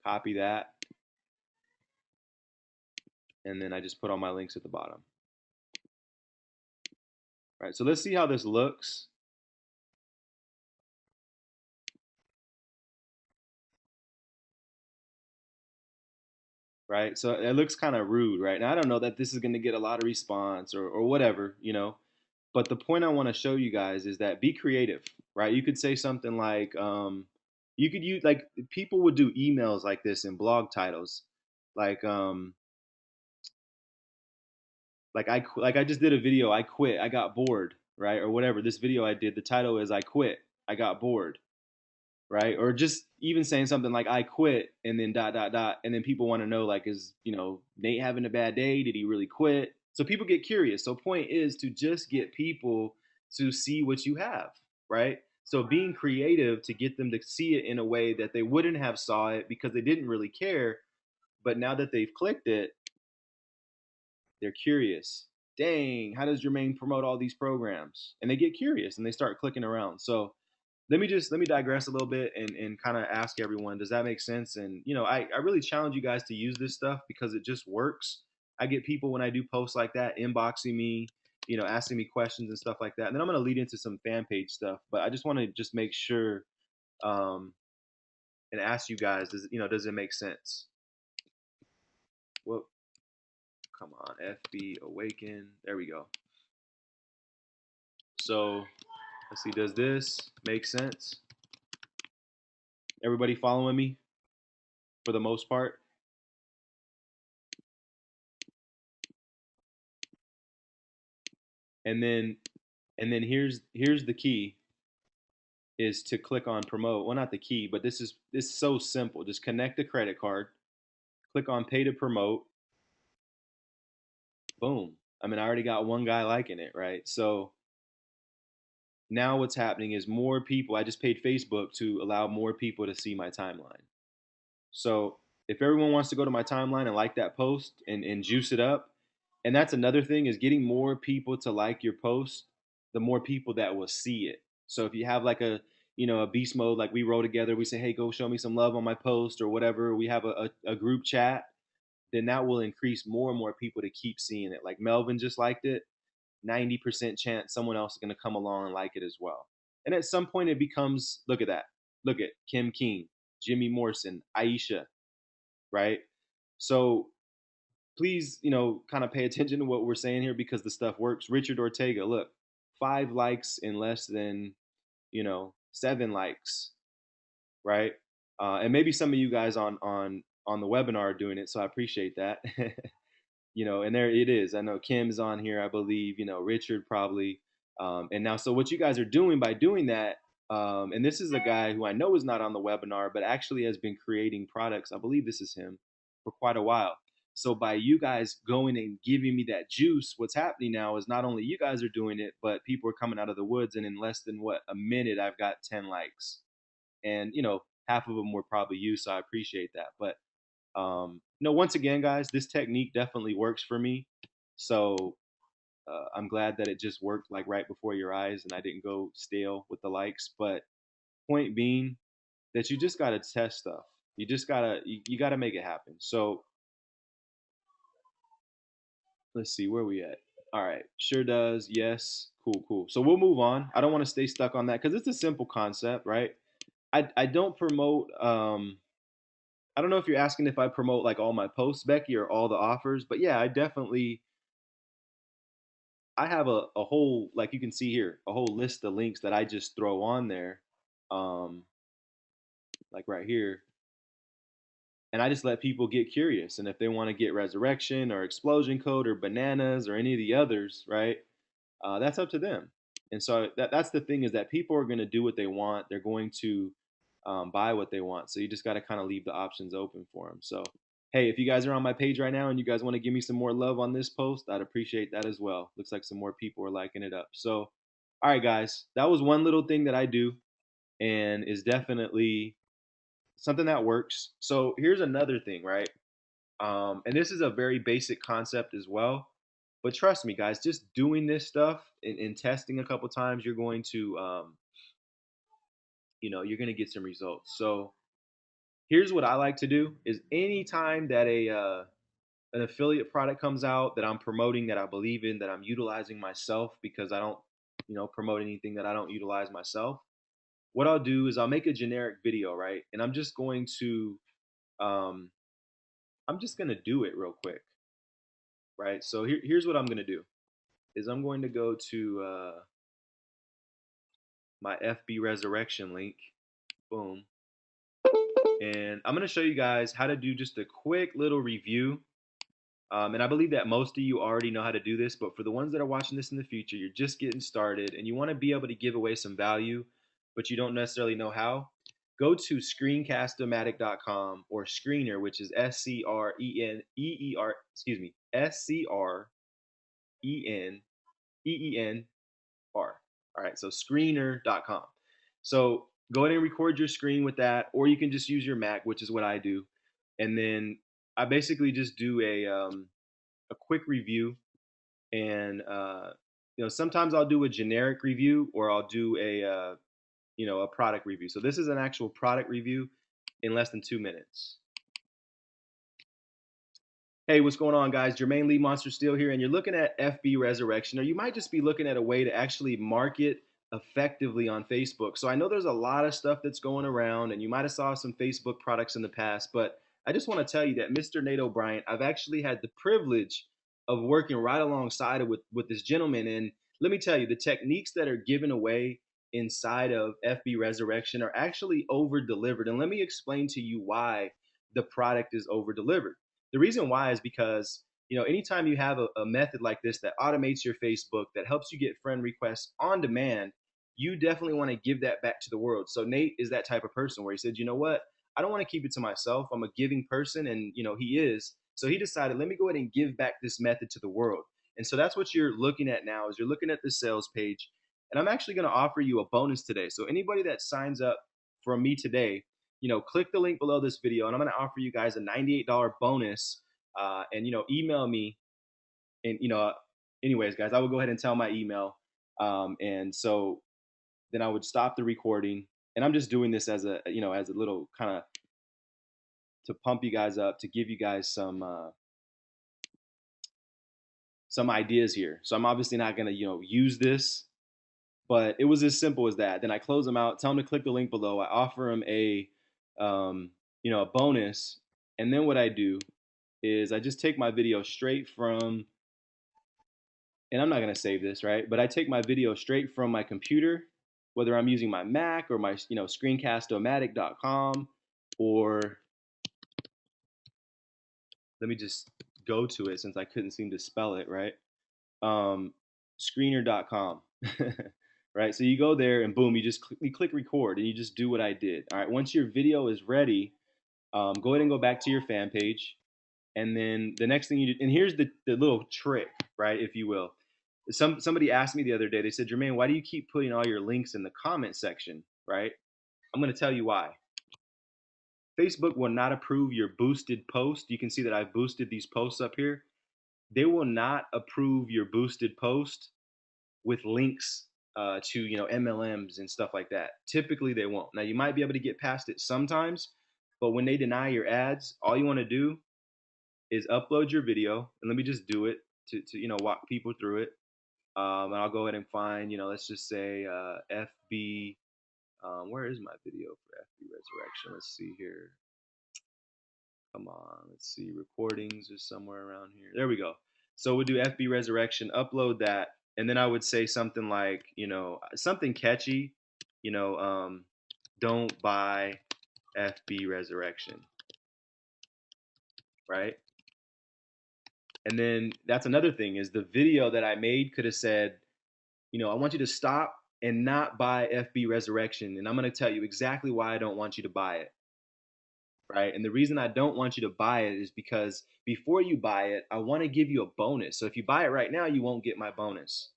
copy that, and then I just put all my links at the bottom. Right, so let's see how this looks. Right, so it looks kind of rude, right? Now I don't know that this is going to get a lot of response or whatever, but the point I want to show you guys is that be creative, right? You could say something like, you could use, like, people would do emails like this in blog titles, like like I just did a video, I quit, I got bored, right? Or whatever. This video I did, the title is I quit, I got bored, right? Or just even saying something like I quit and then dot dot dot, and then people want to know, like, is Nate having a bad day? Did he really quit? So people get curious. So point is to just get people to see what you have, right? So being creative to get them to see it in a way that they wouldn't have saw it because they didn't really care, but now that they've clicked it, they're curious. Dang, how does Jermaine promote all these programs? And they get curious and they start clicking around. So let me digress a little bit and kind of ask everyone, does that make sense? And I really challenge you guys to use this stuff because it just works. I get people when I do posts like that inboxing me, asking me questions and stuff like that. And then I'm going to lead into some fan page stuff, but I just want to just make sure um, and ask you guys, does it make sense? Well, come on, FB Awaken. There we go. So let's see, does this make sense? Everybody following me for the most part? And then here's the key, is to click on promote. Well, not the key, but this is so simple. Just connect a credit card, click on pay to promote, boom. I mean, I already got one guy liking it, right? So now what's happening is more people, I just paid Facebook to allow more people to see my timeline. So if everyone wants to go to my timeline and like that post and juice it up, and that's another thing, is getting more people to like your post, the more people that will see it. So if you have like a beast mode, like we roll together, we say, hey, go show me some love on my post or whatever. We have a group chat, then that will increase more and more people to keep seeing it. Like Melvin just liked it, 90% chance someone else is going to come along and like it as well. And at some point it becomes, look at that. Look at Kim King, Jimmy Morrison, Aisha, right? So please, kind of pay attention to what we're saying here because the stuff works. Richard Ortega, look, 5 likes in less than, 7 likes, right? And maybe some of you guys on the webinar are doing it, so I appreciate that. And there it is. I know Kim's on here, I believe. Richard probably. And now, so what you guys are doing by doing that, and this is a guy who I know is not on the webinar, but actually has been creating products. I believe this is him for quite a while. So by you guys going and giving me that juice, what's happening now is not only you guys are doing it, but people are coming out of the woods. And in less than a minute, I've got 10 likes, and half of them were probably you. So I appreciate that. But no, once again, guys, this technique definitely works for me. So I'm glad that it just worked like right before your eyes and I didn't go stale with the likes. But point being that you just gotta test stuff. You gotta make it happen. So let's see where we at. All right, sure does. Yes, cool, cool. So we'll move on. I don't want to stay stuck on that because it's a simple concept, right? I don't promote. I don't know if you're asking if I promote like all my posts, Becky, or all the offers, but yeah, I have a whole, like you can see here, a whole list of links that I just throw on there. Um, like right here. and I just let people get curious. And if they want to get Resurrection or Explosion Code or Bananas or any of the others, right? That's up to them. And so that's the thing, is that people are going to do what they want. They're going to buy what they want. So you just got to kind of leave the options open for them. So hey, if you guys are on my page right now and you guys want to give me some more love on this post, I'd appreciate that as well. Looks like some more people are liking it up. So all right, guys, that was one little thing that I do and is definitely something that works. So here's another thing, right? And this is a very basic concept as well. But trust me, guys, just doing this stuff and testing a couple times, you're going to, you're going to get some results. So here's what I like to do: is anytime that an affiliate product comes out that I'm promoting, that I believe in, that I'm utilizing myself, because I don't, promote anything that I don't utilize myself. What I'll do is I'll make a generic video, right? And um, I'm just gonna do it real quick, right? So here's what I'm gonna do: is I'm going to go to my FB Resurrection link, boom, and I'm gonna show you guys how to do just a quick little review. And I believe that most of you already know how to do this, but for the ones that are watching this in the future, you're just getting started and you want to be able to give away some value, but you don't necessarily know how. Go to screencast-o-matic.com, or Screener, which is excuse me, Screener. All right, so screener.com. So go ahead and record your screen with that, or you can just use your Mac, which is what I do. And then I basically just do a quick review, and sometimes I'll do a generic review, or I'll do a product review. So this is an actual product review in less than 2 minutes. Hey, what's going on, guys? Jermaine Lee Monster Steel here, and you're looking at FB Resurrection, or you might just be looking at a way to actually market effectively on Facebook. So I know there's a lot of stuff that's going around, and you might have saw some Facebook products in the past, but I just want to tell you that Mr. Nate O'Brien, I've actually had the privilege of working right alongside it with this gentleman, and let me tell you, the techniques that are given away inside of FB Resurrection are actually over delivered, and let me explain to you why the product is over delivered. The reason why is because, anytime you have a method like this that automates your Facebook, that helps you get friend requests on demand, you definitely want to give that back to the world. So Nate is that type of person where he said, you know what, I don't want to keep it to myself. I'm a giving person, and he is. So he decided, let me go ahead and give back this method to the world. And so that's what you're looking at now, is you're looking at the sales page. And I'm actually going to offer you a bonus today. So anybody that signs up from me today, click the link below this video, and I'm going to offer you guys a $98 bonus. And email me, and anyways, guys, I will go ahead and tell my email. And so then I would stop the recording, and I'm just doing this as a little kind of to pump you guys up, to give you guys some ideas here. So I'm obviously not going to use this, but it was as simple as that. Then I close them out, tell them to click the link below. I offer them um, a bonus, and then what I do is I just take my video straight from, and I'm not going to save this, right? But I take my video straight from my computer, whether I'm using my Mac or my, screencast-o-matic.com, or let me just go to it since I couldn't seem to spell it, right? Um, screener.com. Right? So you go there and boom, you click record, and you just do what I did. All right. Once your video is ready, go ahead and go back to your fan page. And then the next thing you do, and here's the little trick, right, if you will. Somebody asked me the other day, they said, Jermaine, why do you keep putting all your links in the comment section, right? I'm going to tell you why. Facebook will not approve your boosted post. You can see that I've boosted these posts up here. They will not approve your boosted post with links to MLMs and stuff like that. Typically, they won't. Now, you might be able to get past it sometimes, but when they deny your ads, all you want to do is upload your video, and let me just do it to walk people through it. And I'll go ahead and find, let's just say FB. Where is my video for FB Resurrection? Let's see here. Come on, let's see. Recordings is somewhere around here. There we go. So we'll do FB Resurrection, upload that, and then I would say something like, something catchy, you know, um, don't buy FB Resurrection. right? And then that's another thing is the video that I made could have said, I want you to stop and not buy FB Resurrection. And I'm going to tell you exactly why I don't want you to buy it, right? And the reason I don't want you to buy it is because before you buy it, I want to give you a bonus. So if you buy it right now, you won't get my bonus.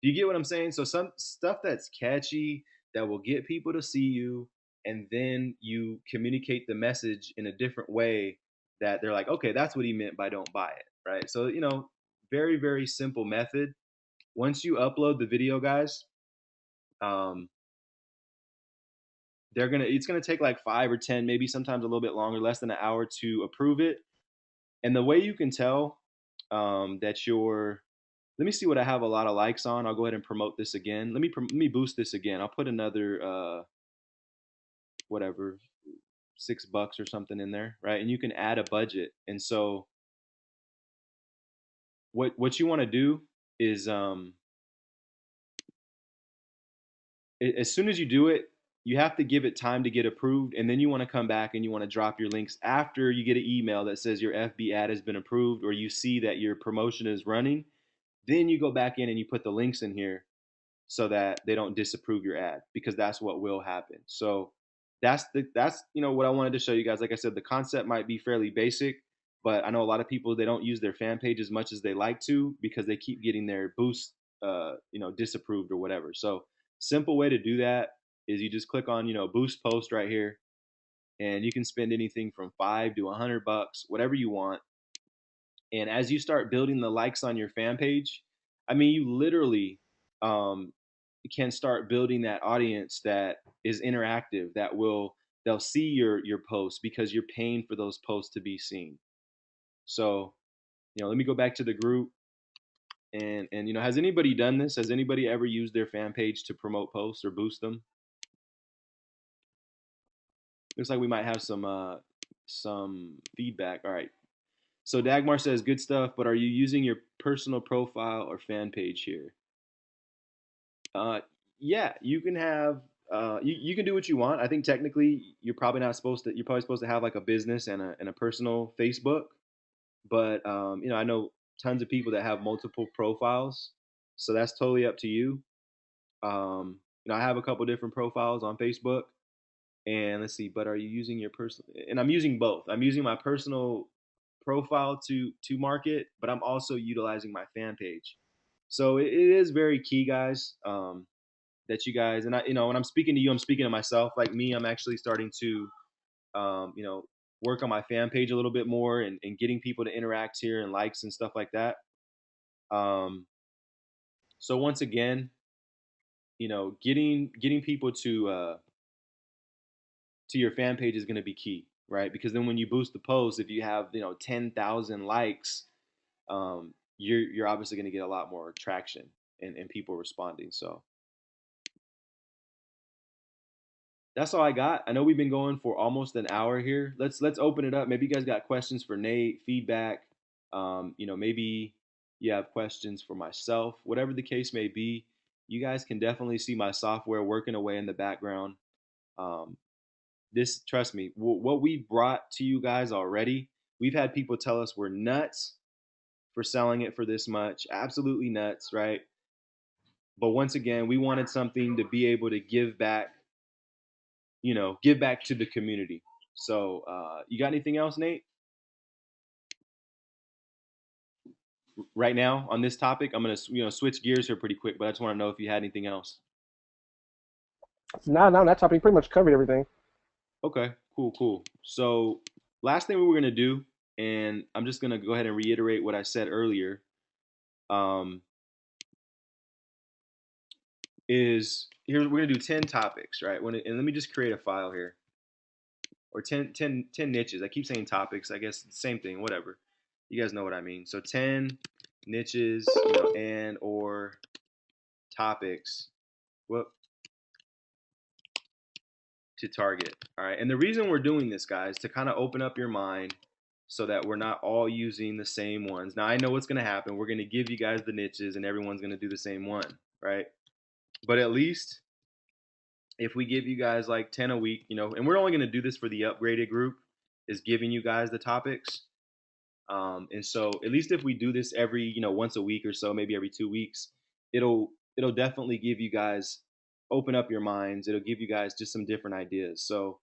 Do you get what I'm saying? So some stuff that's catchy that will get people to see you, and then you communicate the message in a different way that they're like, okay, that's what he meant by don't buy it, right? So, very, very simple method. Once you upload the video, guys, um, it's gonna take like 5 or 10, maybe sometimes a little bit longer, less than an hour to approve it. And the way you can tell that you're let me see what I have a lot of likes on. I'll go ahead and promote this again. Let me boost this again. I'll put another whatever $6 or something in there, right? And you can add a budget. And so what you want to do is as soon as you do it, you have to give it time to get approved, and then you want to come back and you want to drop your links after you get an email that says your FB ad has been approved, or you see that your promotion is running. Then you go back in and you put the links in here so that they don't disapprove your ad, because that's what will happen. So that's what I wanted to show you guys. Like I said, the concept might be fairly basic, but I know a lot of people, they don't use their fan page as much as they like to because they keep getting their boost disapproved or whatever. So simple way to do that is you just click on boost post right here, and you can spend anything from 5 to $100, whatever you want. And as you start building the likes on your fan page, I mean, you literally um, can start building that audience that is interactive, they'll see your posts because you're paying for those posts to be seen. So, let me go back to the group, and has anybody done this? Has anybody ever used their fan page to promote posts or boost them? Looks like we might have some feedback. All right. So Dagmar says good stuff, but are you using your personal profile or fan page here? Uh, yeah, you can have you can do what you want. I think technically you're probably not supposed to. You're probably supposed to have like a business and a personal Facebook. But I know tons of people that have multiple profiles, so that's totally up to you. I have a couple different profiles on Facebook, and let's see. But are you using your personal? And I'm using both. I'm using my personal profile to market, but I'm also utilizing my fan page. So it is very key, guys. That you guys, and when I'm speaking to you, I'm speaking to myself. Like me, I'm actually starting to um, you know work on my fan page a little bit more, and getting people to interact here and likes and stuff like that. um, so once again, getting people to your fan page is going to be key, right? Because then when you boost the post, if you have 10,000 likes, you're obviously going to get a lot more traction and people responding. So that's all I got. I know we've been going for almost an hour here. Let's open it up. Maybe you guys got questions for Nate, feedback. Maybe you have questions for myself. Whatever the case may be, you guys can definitely see my software working away in the background. Um, this, trust me, what we brought to you guys already. We've had people tell us we're nuts for selling it for this much. Absolutely nuts, right? But once again, we wanted something to be able to give back to the community. So, you got anything else, Nate? Right now on this topic, I'm gonna switch gears here pretty quick, but I just want to know if you had anything else. No, no, that topic pretty much covered everything. Okay, cool, cool. So, last thing we were gonna do, and I'm just gonna go ahead and reiterate what I said earlier, um, is here we're gonna do 10 topics, right? And let me just create a file here, or 10 niches. I keep saying topics. I guess it's the same thing. Whatever. You guys know what I mean. So 10 niches, and or topics. Well, to target. All right. And the reason we're doing this, guys, to kind of open up your mind so that we're not all using the same ones. Now, I know what's going to happen. We're going to give you guys the niches and everyone's going to do the same one, right? But at least if we give you guys like 10 a week, and we're only going to do this for the upgraded group, is giving you guys the topics. And so at least if we do this every, once a week or so, maybe every 2 weeks, it'll definitely give you guys, open up your minds. It'll give you guys just some different ideas. So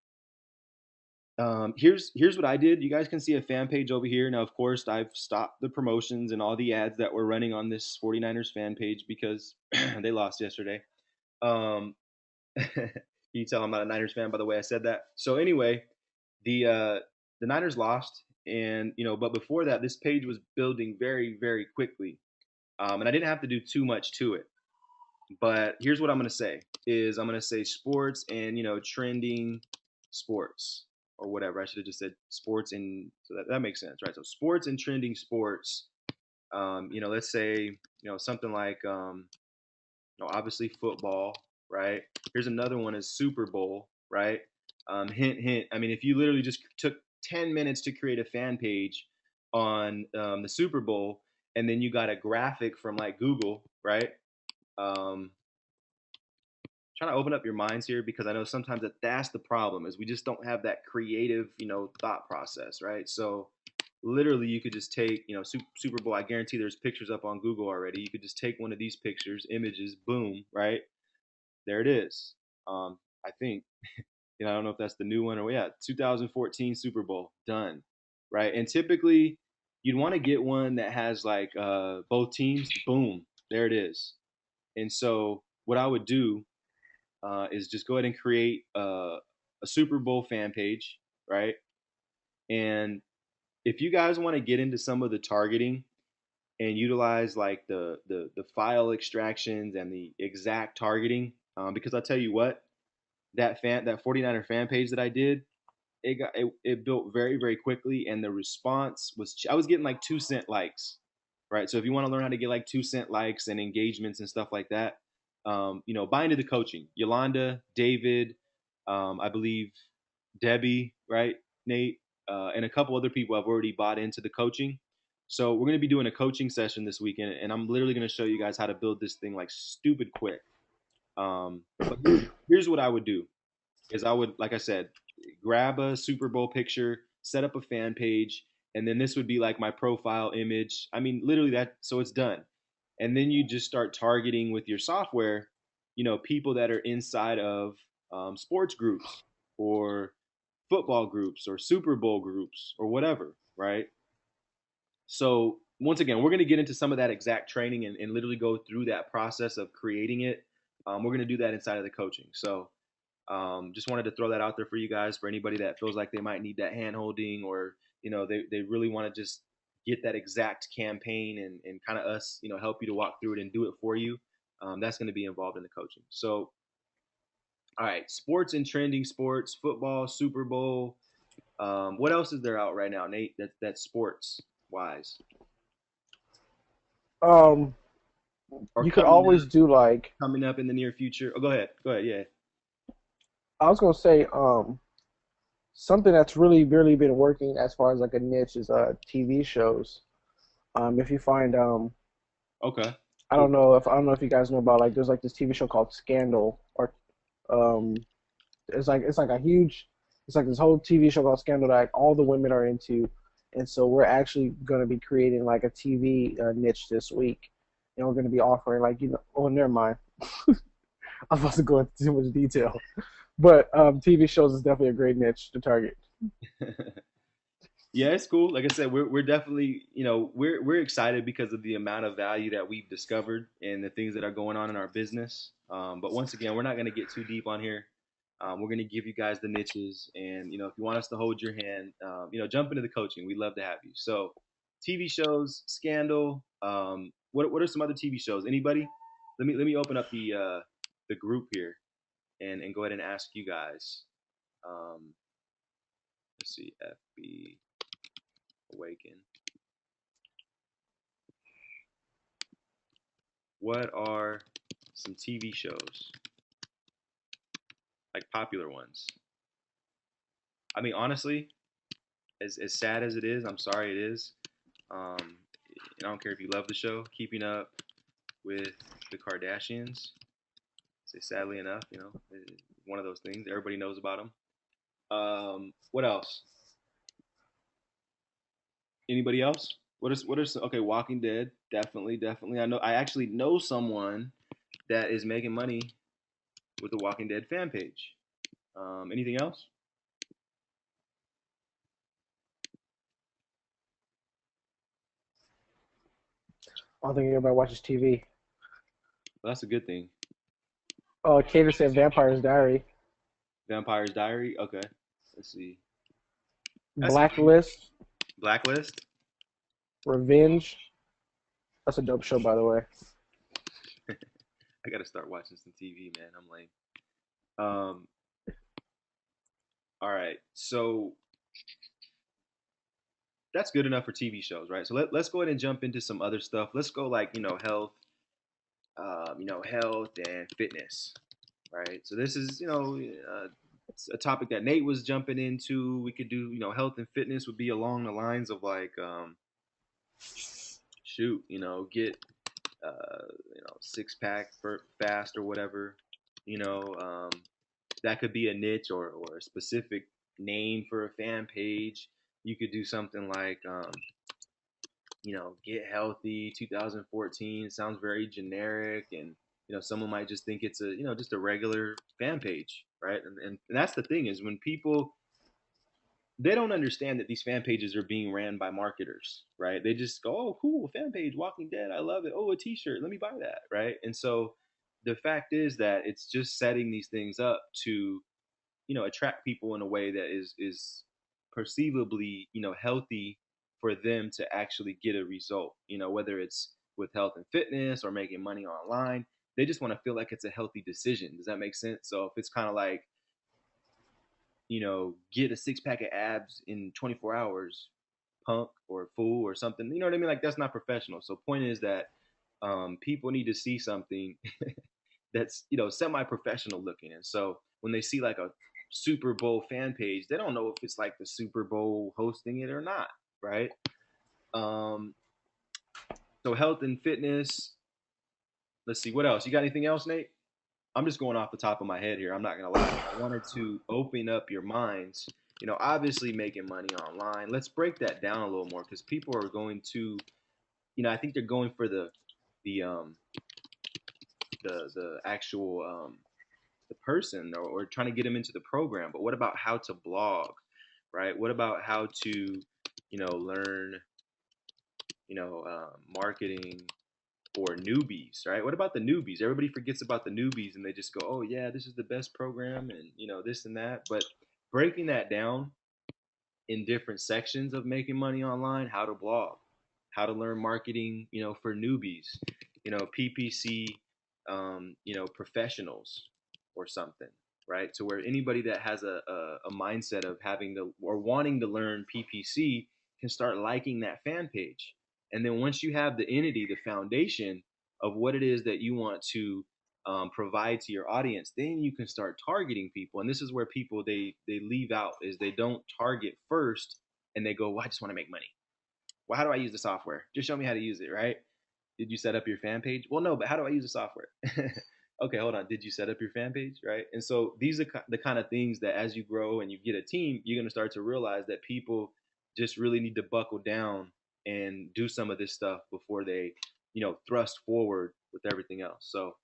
here's what I did. You guys can see a fan page over here. Now, of course, I've stopped the promotions and all the ads that were running on this 49ers fan page because they lost yesterday. Um, you tell I'm not a Niners fan by the way I said that. So anyway, the Niners lost, and but before that, this page was building very very quickly, and I didn't have to do too much to it. But here's what I'm gonna say: is I'm gonna say sports and trending sports or whatever. I should have just said sports and so that makes sense, right? So sports and trending sports. Let's say something like obviously football, right? Here's another one is Super Bowl, right? Hint, hint. I mean, if you literally just took 10 minutes to create a fan page on the Super Bowl, and then you got a graphic from like Google, right? Um, Trying to open up your minds here because I know sometimes that's the problem is we just don't have that creative, thought process, right? So literally you could just take, Super Bowl. I guarantee there's pictures up on Google already. You could just take one of these pictures, images, boom, right? There it is. I think, I don't know if that's the new one or yeah, 2014 Super Bowl done, right? And typically, you'd want to get one that has like both teams. Boom, there it is. And so, what I would do is just go ahead and create a Super Bowl fan page, right? And if you guys want to get into some of the targeting and utilize like the file extractions and the exact targeting, because I'll tell you what, that 49er fan page that I did, it built very very quickly, and the response was I was getting like 2 cent likes, right? So if you want to learn how to get like 2 cent likes and engagements and stuff like that, buy into the coaching. Yolanda, David, I believe Debbie, right, Nate, and a couple other people have already bought into the coaching. So we're going to be doing a coaching session this weekend, and I'm literally going to show you guys how to build this thing like stupid quick. But here's what I would do: is I would, like I said, grab a Super Bowl picture, set up a fan page, and then this would be like my profile image. I mean, literally that. So it's done, and then you just start targeting with your software, people that are inside of sports groups or football groups or Super Bowl groups or whatever, right? So once again, we're going to get into some of that exact training and literally go through that process of creating it. We're going to do that inside of the coaching. So just wanted to throw that out there for you guys, for anybody that feels like they might need that hand holding, or they really want to just get that exact campaign and kind of us help you to walk through it and do it for you. That's going to be involved in the coaching. So all right, sports and trending sports, football, Super Bowl. What else is there out right now, Nate? That's sports wise Um, or you could always do like coming up in the near future. Oh, go ahead, go ahead. Yeah. I was gonna say, something that's really really been working as far as like a niche is TV shows. If you find Okay. Cool. I don't know if you guys know about like there's like this TV show called Scandal or um it's like a huge it's like this whole TV show called Scandal that like, all the women are into, and so we're actually going to be creating like a TV niche this week, and we're going to be offering like oh never mind, I'm about to go into too much detail, but TV shows is definitely a great niche to target. Yeah, it's cool. Like I said, we're definitely we're excited because of the amount of value that we've discovered and the things that are going on in our business. But once again, we're not going to get too deep on here. We're going to give you guys the niches, and if you want us to hold your hand, jump into the coaching. We'd love to have you. So, TV shows, Scandal. What are some other TV shows? Anybody? Let me open up the group here and go ahead and ask you guys. Um, let's see, FB Awaken. What are some TV shows, like popular ones? I mean, honestly, as sad as it is, I'm sorry it is. Um, I don't care if you love the show, Keeping Up with the Kardashians. Say sadly enough, it's one of those things. Everybody knows about them. What else? Anybody else? What is okay? Walking Dead, definitely, definitely. I actually know someone that is making money with the Walking Dead fan page. Anything else? I don't think everybody watches TV. Well, that's a good thing. Oh, Kater said Vampire's Diary. Vampire's Diary. Okay, let's see. That's interesting. Blacklist, Blacklist. Revenge. That's a dope show, by the way. I gotta start watching some TV, man. I'm lame. Um, all right, so that's good enough for TV shows, right? So let's go ahead and jump into some other stuff. Let's go like health, health and fitness, right? So this is a topic that Nate was jumping into. We could do health and fitness would be along the lines of like shoot, get six pack for fast or whatever, you know. That could be a niche or a specific name for a fan page. You could do something like get healthy 2014. Sounds very generic, and someone might just think it's a just a regular fan page, right? And that's the thing is when people they don't understand that these fan pages are being ran by marketers, right? They just go, oh, cool, fan page, Walking Dead, I love it. Oh, a T-shirt, let me buy that, right? And so the fact is that it's just setting these things up to attract people in a way that is perceivably healthy for them to actually get a result. Whether it's with health and fitness or making money online, they just want to feel like it's a healthy decision. Does that make sense? So if it's kind of like get a six pack of abs in 24 hours, punk or fool or something. You know what I mean? Like that's not professional. So point is that people need to see something that's semi-professional looking. And so when they see like a Super Bowl fan page, they don't know if it's like the Super Bowl hosting it or not, right? Um, so health and fitness. Let's see what else. You got anything else, Nate? I'm just going off the top of my head here. I'm not gonna lie. I wanted to open up your minds. Obviously making money online. Let's break that down a little more because people are going to, I think they're going for the the actual the person or trying to get them into the program. But what about how to blog, right? What about how to, learn, marketing for newbies, right? What about the newbies? Everybody forgets about the newbies and they just go, oh yeah, this is the best program and this and that. But breaking that down in different sections of making money online, how to blog, how to learn marketing, for newbies, PPC, professionals or something, right? So where anybody that has a mindset of having to or wanting to learn PPC can start liking that fan page. And then once you have the entity, the foundation of what it is that you want to provide to your audience, then you can start targeting people. And this is where people they leave out is they don't target first, and they go, well, I just want to make money. Well, how do I use the software? Just show me how to use it, right? Did you set up your fan page? Well, no, but how do I use the software? Okay, hold on. Did you set up your fan page, right? And so these are the kind of things that as you grow and you get a team, you're going to start to realize that people just really need to buckle down and do some of this stuff before they, thrust forward with everything else. So,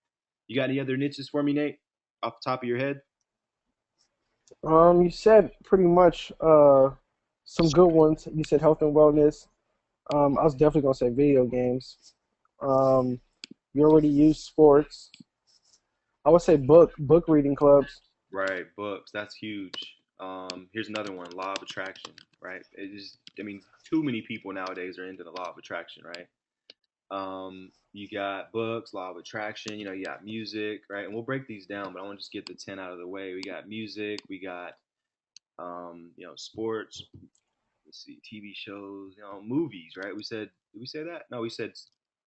you got any other niches for me, Nate? Off the top of your head? You said pretty much some good ones. You said health and wellness. I was definitely gonna say video games. Um, you already used sports. I would say book reading clubs. Right, books. That's huge. Here's another one, law of attraction, right? It is, I mean, too many people nowadays are into the law of attraction, right? You got books, law of attraction, you got music, right? And we'll break these down, but I want to just get the 10 out of the way. We got music, we got, sports, let's see, TV shows, movies, right? We said, did we say that? No, we said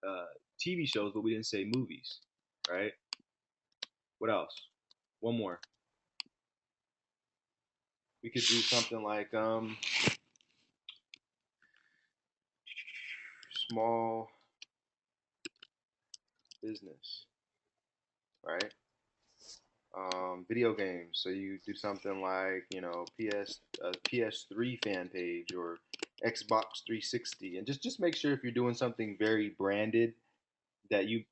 uh, TV shows, but we didn't say movies, right? What else? One more. We could do something like small business, right? Video games. So you do something like PS PS3 fan page or Xbox 360, and just make sure if you're doing something very branded that you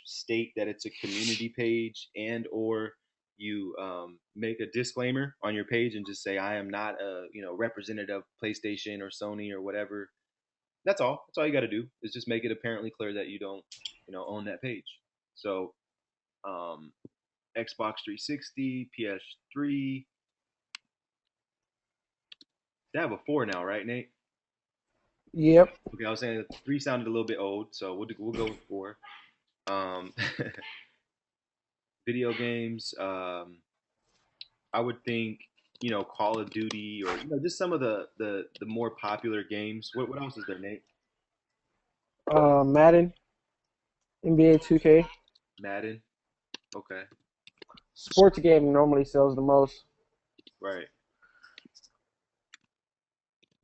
state that it's a community page and or you make a disclaimer on your page and just say I am not a representative of PlayStation or Sony or whatever. That's all. That's all you got to do is just make it apparently clear that you don't own that page. So um, Xbox 360, PS3. They have a four now, right, Nate? Yep. Okay, I was saying three sounded a little bit old, so we'll go with four. Um, video games. I would think Call of Duty or just some of the more popular games. What else is there, Nate? Madden, NBA 2K. Madden. Okay, Sports game normally sells the most. right.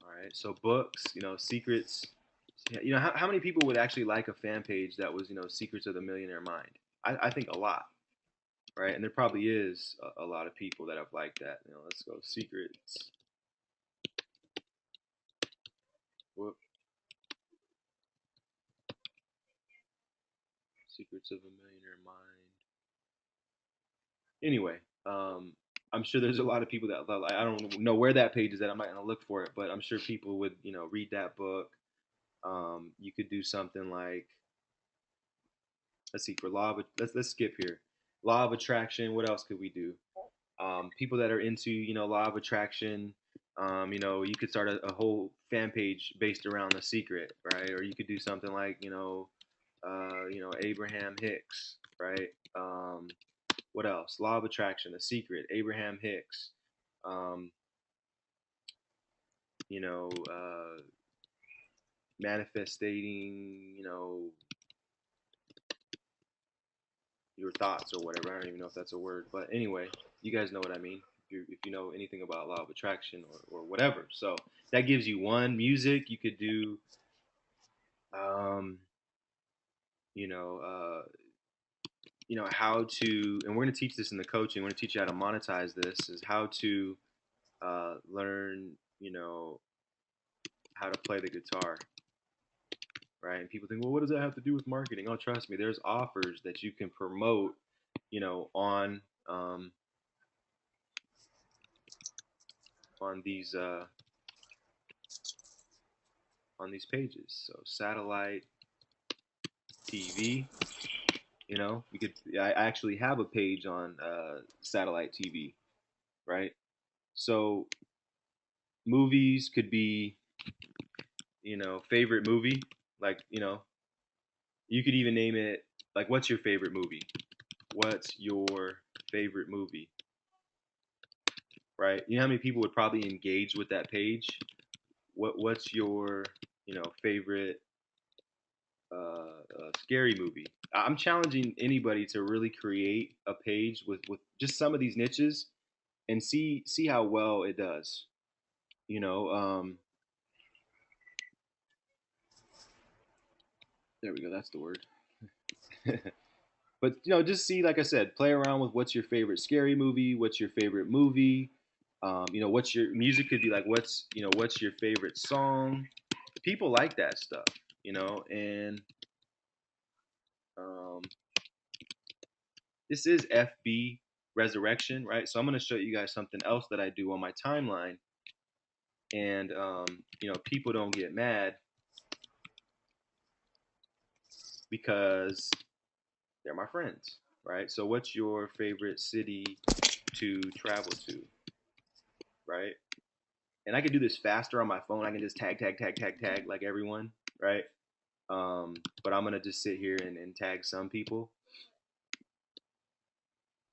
All right. So books, secrets. Yeah, how many people would actually like a fan page that was Secrets of the Millionaire Mind? I think a lot, right? And there probably is a lot of people that have liked that. Let's go secrets. Whoop, Secrets of a Millionaire Mind. Anyway, I'm sure there's a lot of people that I don't know where that page is at. I'm not gonna look for it, but I'm sure people would read that book. You could do something like let's see for law of let's skip here. Law of attraction. What else could we do? People that are into law of attraction. You could start a whole fan page based around the secret, right? Or you could do something like Abraham Hicks, right? What else? Law of attraction, the secret, Abraham Hicks. Um, you know, manifesting, your thoughts or whatever. I don't even know if that's a word, but anyway, you guys know what I mean. If you know anything about law of attraction or whatever, so that gives you one. Music, you could do, um, you know, uh, how to, and we're going to teach this in the coaching. We're going to teach you how to monetize this. Is how to learn, how to play the guitar, right? And people think, well, what does that have to do with marketing? Oh, trust me, there's offers that you can promote, on on these on these pages. So satellite TV, we could. I actually have a page on satellite TV, right? So movies could be, favorite movie, like you could even name it like, what's your favorite movie? What's your favorite movie? Right? You know how many people would probably engage with that page? What's your favorite scary movie? I'm challenging anybody to really create a page with just some of these niches and see how well it does. You know, there we go. That's the word. But just see, like I said, play around with what's your favorite scary movie, what's your favorite movie. What's your music could be like. What's your favorite song? People like that stuff, and um, this is FB Resurrection, right? So I'm going to show you guys something else that I do on my timeline, and people don't get mad because they're my friends, right? So what's your favorite city to travel to, right? And I can do this faster on my phone. I can just tag, tag, tag, tag, tag like everyone, right? But I'm gonna just sit here and tag some people,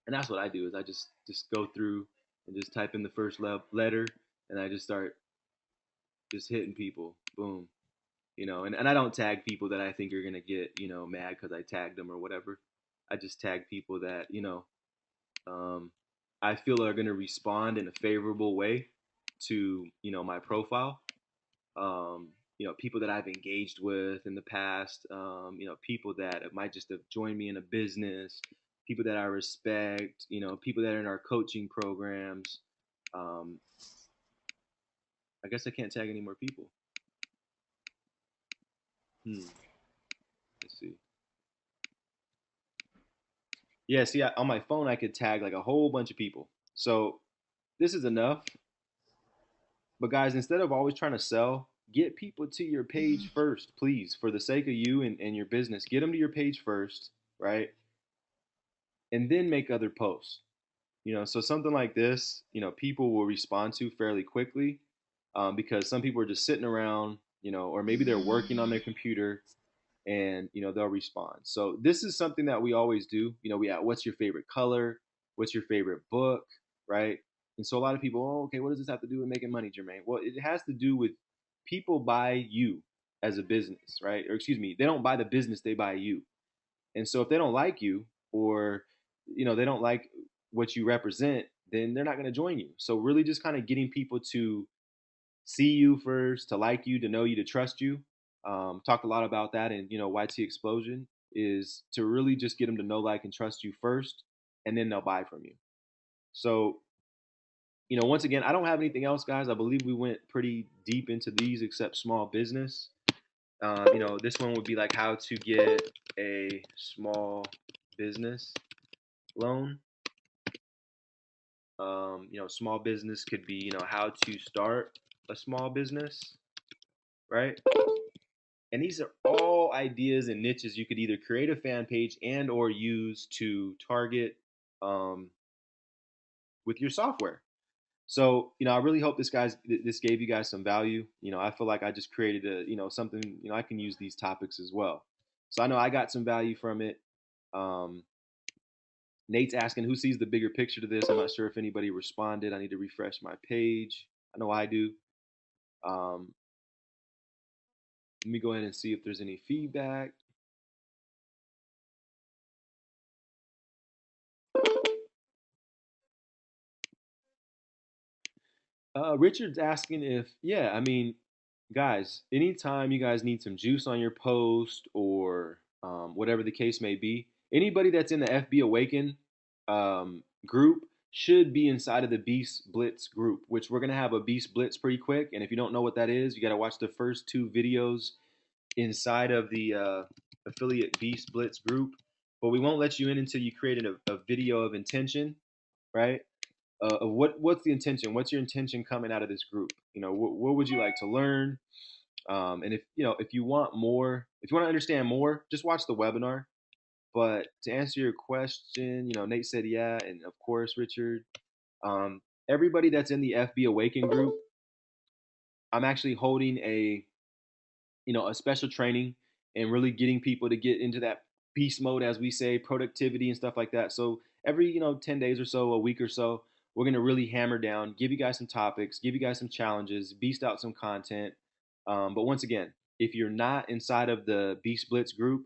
and that's what I do. Is I just go through and just type in the first letter, and I just start just hitting people. Boom. And I don't tag people that I think are gonna get mad because I tagged them or whatever. I just tag people that um, I feel are gonna respond in a favorable way to my profile. People that I've engaged with in the past. People that might just have joined me in a business. People that I respect. People that are in our coaching programs. Um, I guess I can't tag any more people. Hmm. Let's see. Yeah, see, on my phone I could tag like a whole bunch of people. So this is enough. But guys, instead of always trying to sell, get people to your page first, please, for the sake of you and your business. Get them to your page first, right? And then make other posts. So something like this, people will respond to fairly quickly, because some people are just sitting around, or maybe they're working on their computer, and they'll respond. So this is something that we always do. We what's your favorite color? What's your favorite book? Right? And so a lot of people, oh, okay, what does this have to do with making money, Jermaine? Well, it has to do with people buy you as a business, right? Or excuse me, they don't buy the business, they buy you. And so if they don't like you, or they don't like what you represent, then they're not going to join you. So really just kind of getting people to see you first, to like you, to know you, to trust you. Talked a lot about that, and YT Explosion is to really just get them to know, like, and trust you first, and then they'll buy from you. So once again, I don't have anything else, guys. I believe we went pretty deep into these, except small business. This one would be like how to get a small business loan. Small business could be, how to start a small business, right? And these are all ideas and niches you could either create a fan page and or use to target, um, with your software. So, I really hope this gave you guys some value. I feel like I just created something, I can use these topics as well. So I know I got some value from it. Um, Nate's asking who sees the bigger picture to this. I'm not sure if anybody responded. I need to refresh my page. I know I do. Um, Let me go ahead and see if there's any feedback. Richard's asking if, yeah, I mean, guys, anytime you guys need some juice on your post, or whatever the case may be, anybody that's in the FB Awaken group should be inside of the Beast Blitz group, which we're going to have a Beast Blitz pretty quick. And if you don't know what that is, you got to watch the first two videos inside of the affiliate Beast Blitz group. But we won't let you in until you create a video of intention, right? Of what's the intention? What's your intention coming out of this group? What would you like to learn? And if you want more, if you want to understand more, just watch the webinar. But to answer your question, Nate said yeah, and of course Richard. Um, Everybody that's in the FB Awaken group, I'm actually holding a special training, and really getting people to get into that beast mode, as we say, productivity and stuff like that. So every 10 days or so, a week or so, we're going to really hammer down, give you guys some topics, give you guys some challenges, beast out some content. But once again, if you're not inside of the Beast Blitz group,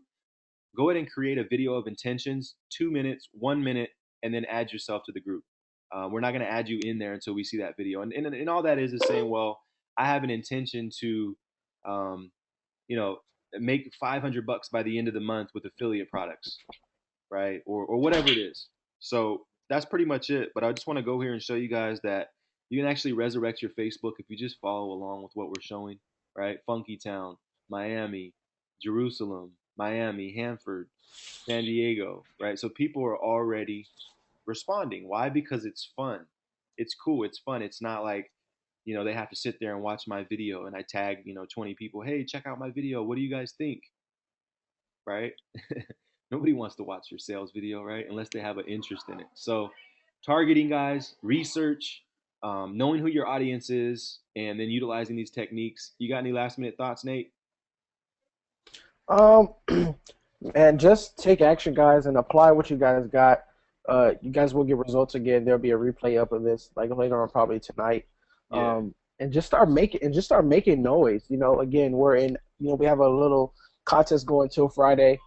go ahead and create a video of intentions, 2 minutes, 1 minute, and then add yourself to the group. We're not going to add you in there until we see that video. And all that is saying, well, I have an intention to, um, you know, make 500 bucks by the end of the month with affiliate products, right? Or whatever it is. So that's pretty much it. But I just want to go here and show you guys that you can actually resurrect your Facebook if you just follow along with what we're showing, right? Funky Town, Miami, Jerusalem, Miami, Hanford, San Diego, right? So people are already responding. Why? Because it's fun. It's cool. It's fun. It's not like, they have to sit there and watch my video and I tag, 20 people, hey, check out my video. What do you guys think? Right? Nobody wants to watch your sales video, right? Unless they have an interest in it. So, targeting, guys, research, knowing who your audience is, and then utilizing these techniques. You got any last minute thoughts, Nate? Um, and just take action, guys, and apply what you guys got. You guys will get results again. There'll be a replay up of this, like later on, probably tonight. Yeah. And just start making noise. Again, we're in. We have a little contest going till Friday.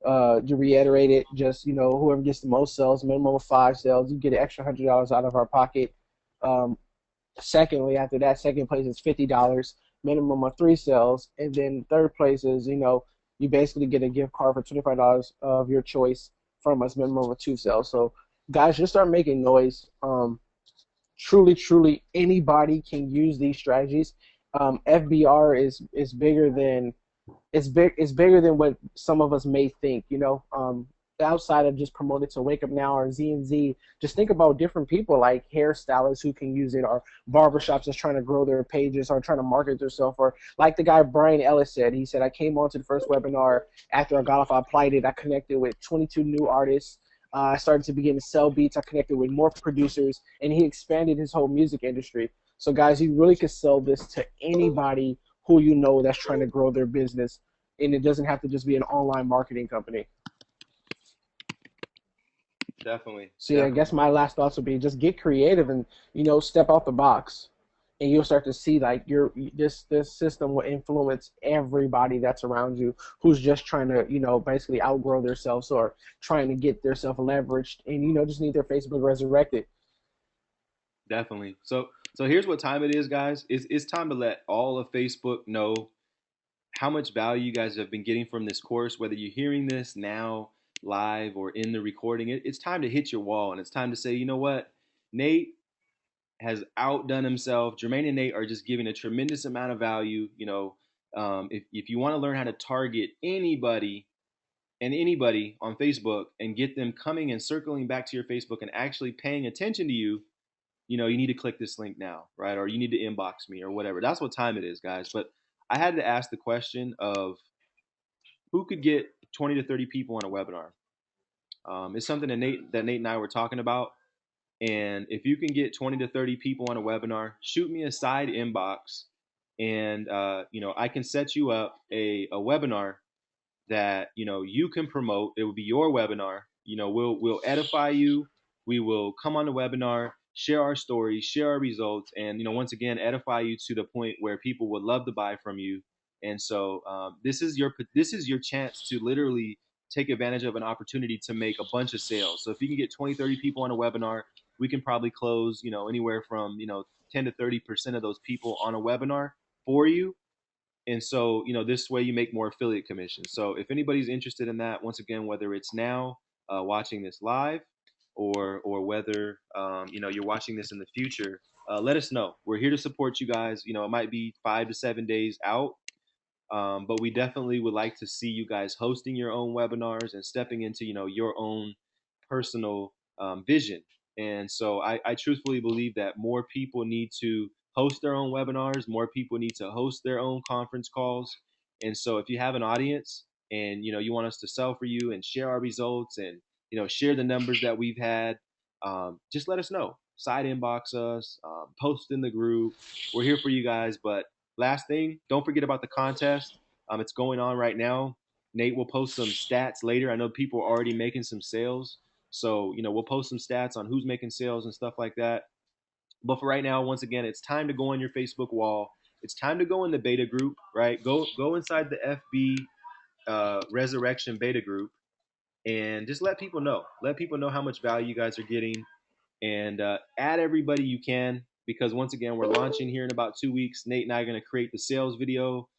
To reiterate it, just whoever gets the most sales, minimum of 5 sales, you get an extra $100 out of our pocket. Um, Secondly, after that, second place is $50, minimum of 3 sales, and then third place is you basically get a gift card for $25 of your choice from us, minimum of 2 sales. So guys, just start making noise. Truly, anybody can use these strategies. FBR is bigger than it's big. It's bigger than what some of us may think. Outside of just promoted to Wake Up Now or Z and Z, just think about different people like hairstylists who can use it, or barbershops that's trying to grow their pages or trying to market themselves, or like the guy Brian Ellis said. He said, I came on to the first webinar after I got off. I applied it. I connected with 22 new artists. I started to begin to sell beats. I connected with more producers, and he expanded his whole music industry. So, guys, you really could sell this to anybody who you know that's trying to grow their business, and it doesn't have to just be an online marketing company. Definitely, So yeah, I definitely. guess my last thoughts would be just get creative and step out the box, and you'll start to see like this system will influence everybody that's around you who's just trying to basically outgrow themselves or trying to get themselves leveraged and just need their Facebook resurrected. Definitely. So here's what time it is, guys. It's time to let all of Facebook know how much value you guys have been getting from this course, whether you're hearing this now live or in the recording. It's time to hit your wall, and it's time to say, you know what? Nate has outdone himself. Jermaine and Nate are just giving a tremendous amount of value. If you want to learn how to target anybody on Facebook and get them coming and circling back to your Facebook and actually paying attention to you, you need to click this link now, right? Or you need to inbox me or whatever. That's what time it is, guys. But I had to ask the question of who could get 20 to 30 people on a webinar. It's something that Nate and I were talking about. And if you can get 20 to 30 people on a webinar, shoot me a side inbox, and I can set you up a webinar that you can promote. It will be your webinar. We'll edify you. We will come on the webinar, share our stories, share our results, and once again edify you to the point where people would love to buy from you. And so this is your chance to literally take advantage of an opportunity to make a bunch of sales. So if you can get 20, 30 people on a webinar, we can probably close anywhere from 10 to 30% of those people on a webinar for you. And so this way you make more affiliate commissions. So if anybody's interested in that, once again, whether it's now watching this live, or whether you're watching this in the future, let us know. We're here to support you guys. It might be 5 to 7 days out, but we definitely would like to see you guys hosting your own webinars and stepping into your own personal vision. And so I truthfully believe that more people need to host their own webinars, more people need to host their own conference calls. And so if you have an audience and you want us to sell for you and share our results and share the numbers that we've had, just let us know. Side inbox us, post in the group. We're here for you guys. But last thing, don't forget about the contest. It's going on right now. Nate will post some stats later. I know people are already making some sales. So, we'll post some stats on who's making sales and stuff like that. But for right now, once again, it's time to go on your Facebook wall. It's time to go in the beta group, right? Go inside the FB Resurrection beta group and just let people know. Let people know how much value you guys are getting, and add everybody you can, because once again, we're launching here in about 2 weeks. Nate and I are going to create the sales video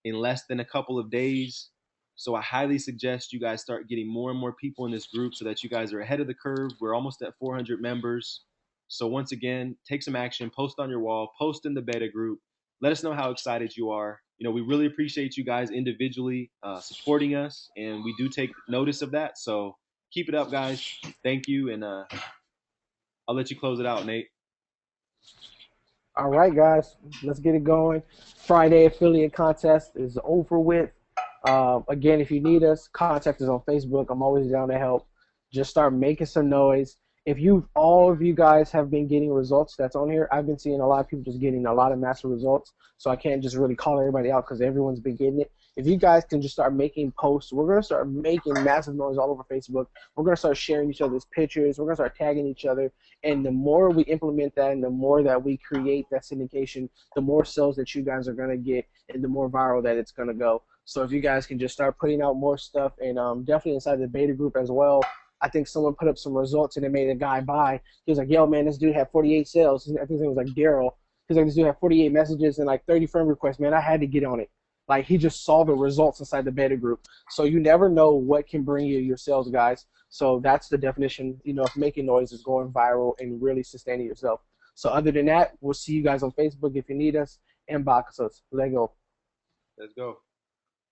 in less than a couple of days. So I highly suggest you guys start getting more and more people in this group so that you guys are ahead of the curve. We're almost at 400 members. So once again, take some action, post on your wall, post in the beta group. Let us know how excited you are. We really appreciate you guys individually supporting us, and we do take notice of that. So keep it up, guys. Thank you, and I'll let you close it out, Nate. All right, guys, let's get it going. Friday affiliate contest is over with. Again, if you need us, contact us on Facebook. I'm always down to help. Just start making some noise. If all of you guys have been getting results that's on here, I've been seeing a lot of people just getting a lot of massive results. So I can't just really call everybody out because everyone's been getting it. If you guys can just start making posts, we're gonna start making massive noise all over Facebook. We're gonna start sharing each other's pictures. We're gonna start tagging each other. And the more we implement that, and the more that we create that syndication, the more sales that you guys are gonna get, and the more viral that it's gonna go. So if you guys can just start putting out more stuff, and definitely inside the beta group as well. I think someone put up some results and it made a guy buy. He was like, "Yo, man, this dude had 48 sales." I think his name was like Daryl. He's like, "This dude had 48 messages and like 30 friend requests. Man, I had to get on it." Like he just saw the results inside the beta group. So you never know what can bring you your sales, guys. So that's the definition, of making noise is going viral and really sustaining yourself. So other than that, we'll see you guys on Facebook if you need us. Inbox us. Let go. Let's go.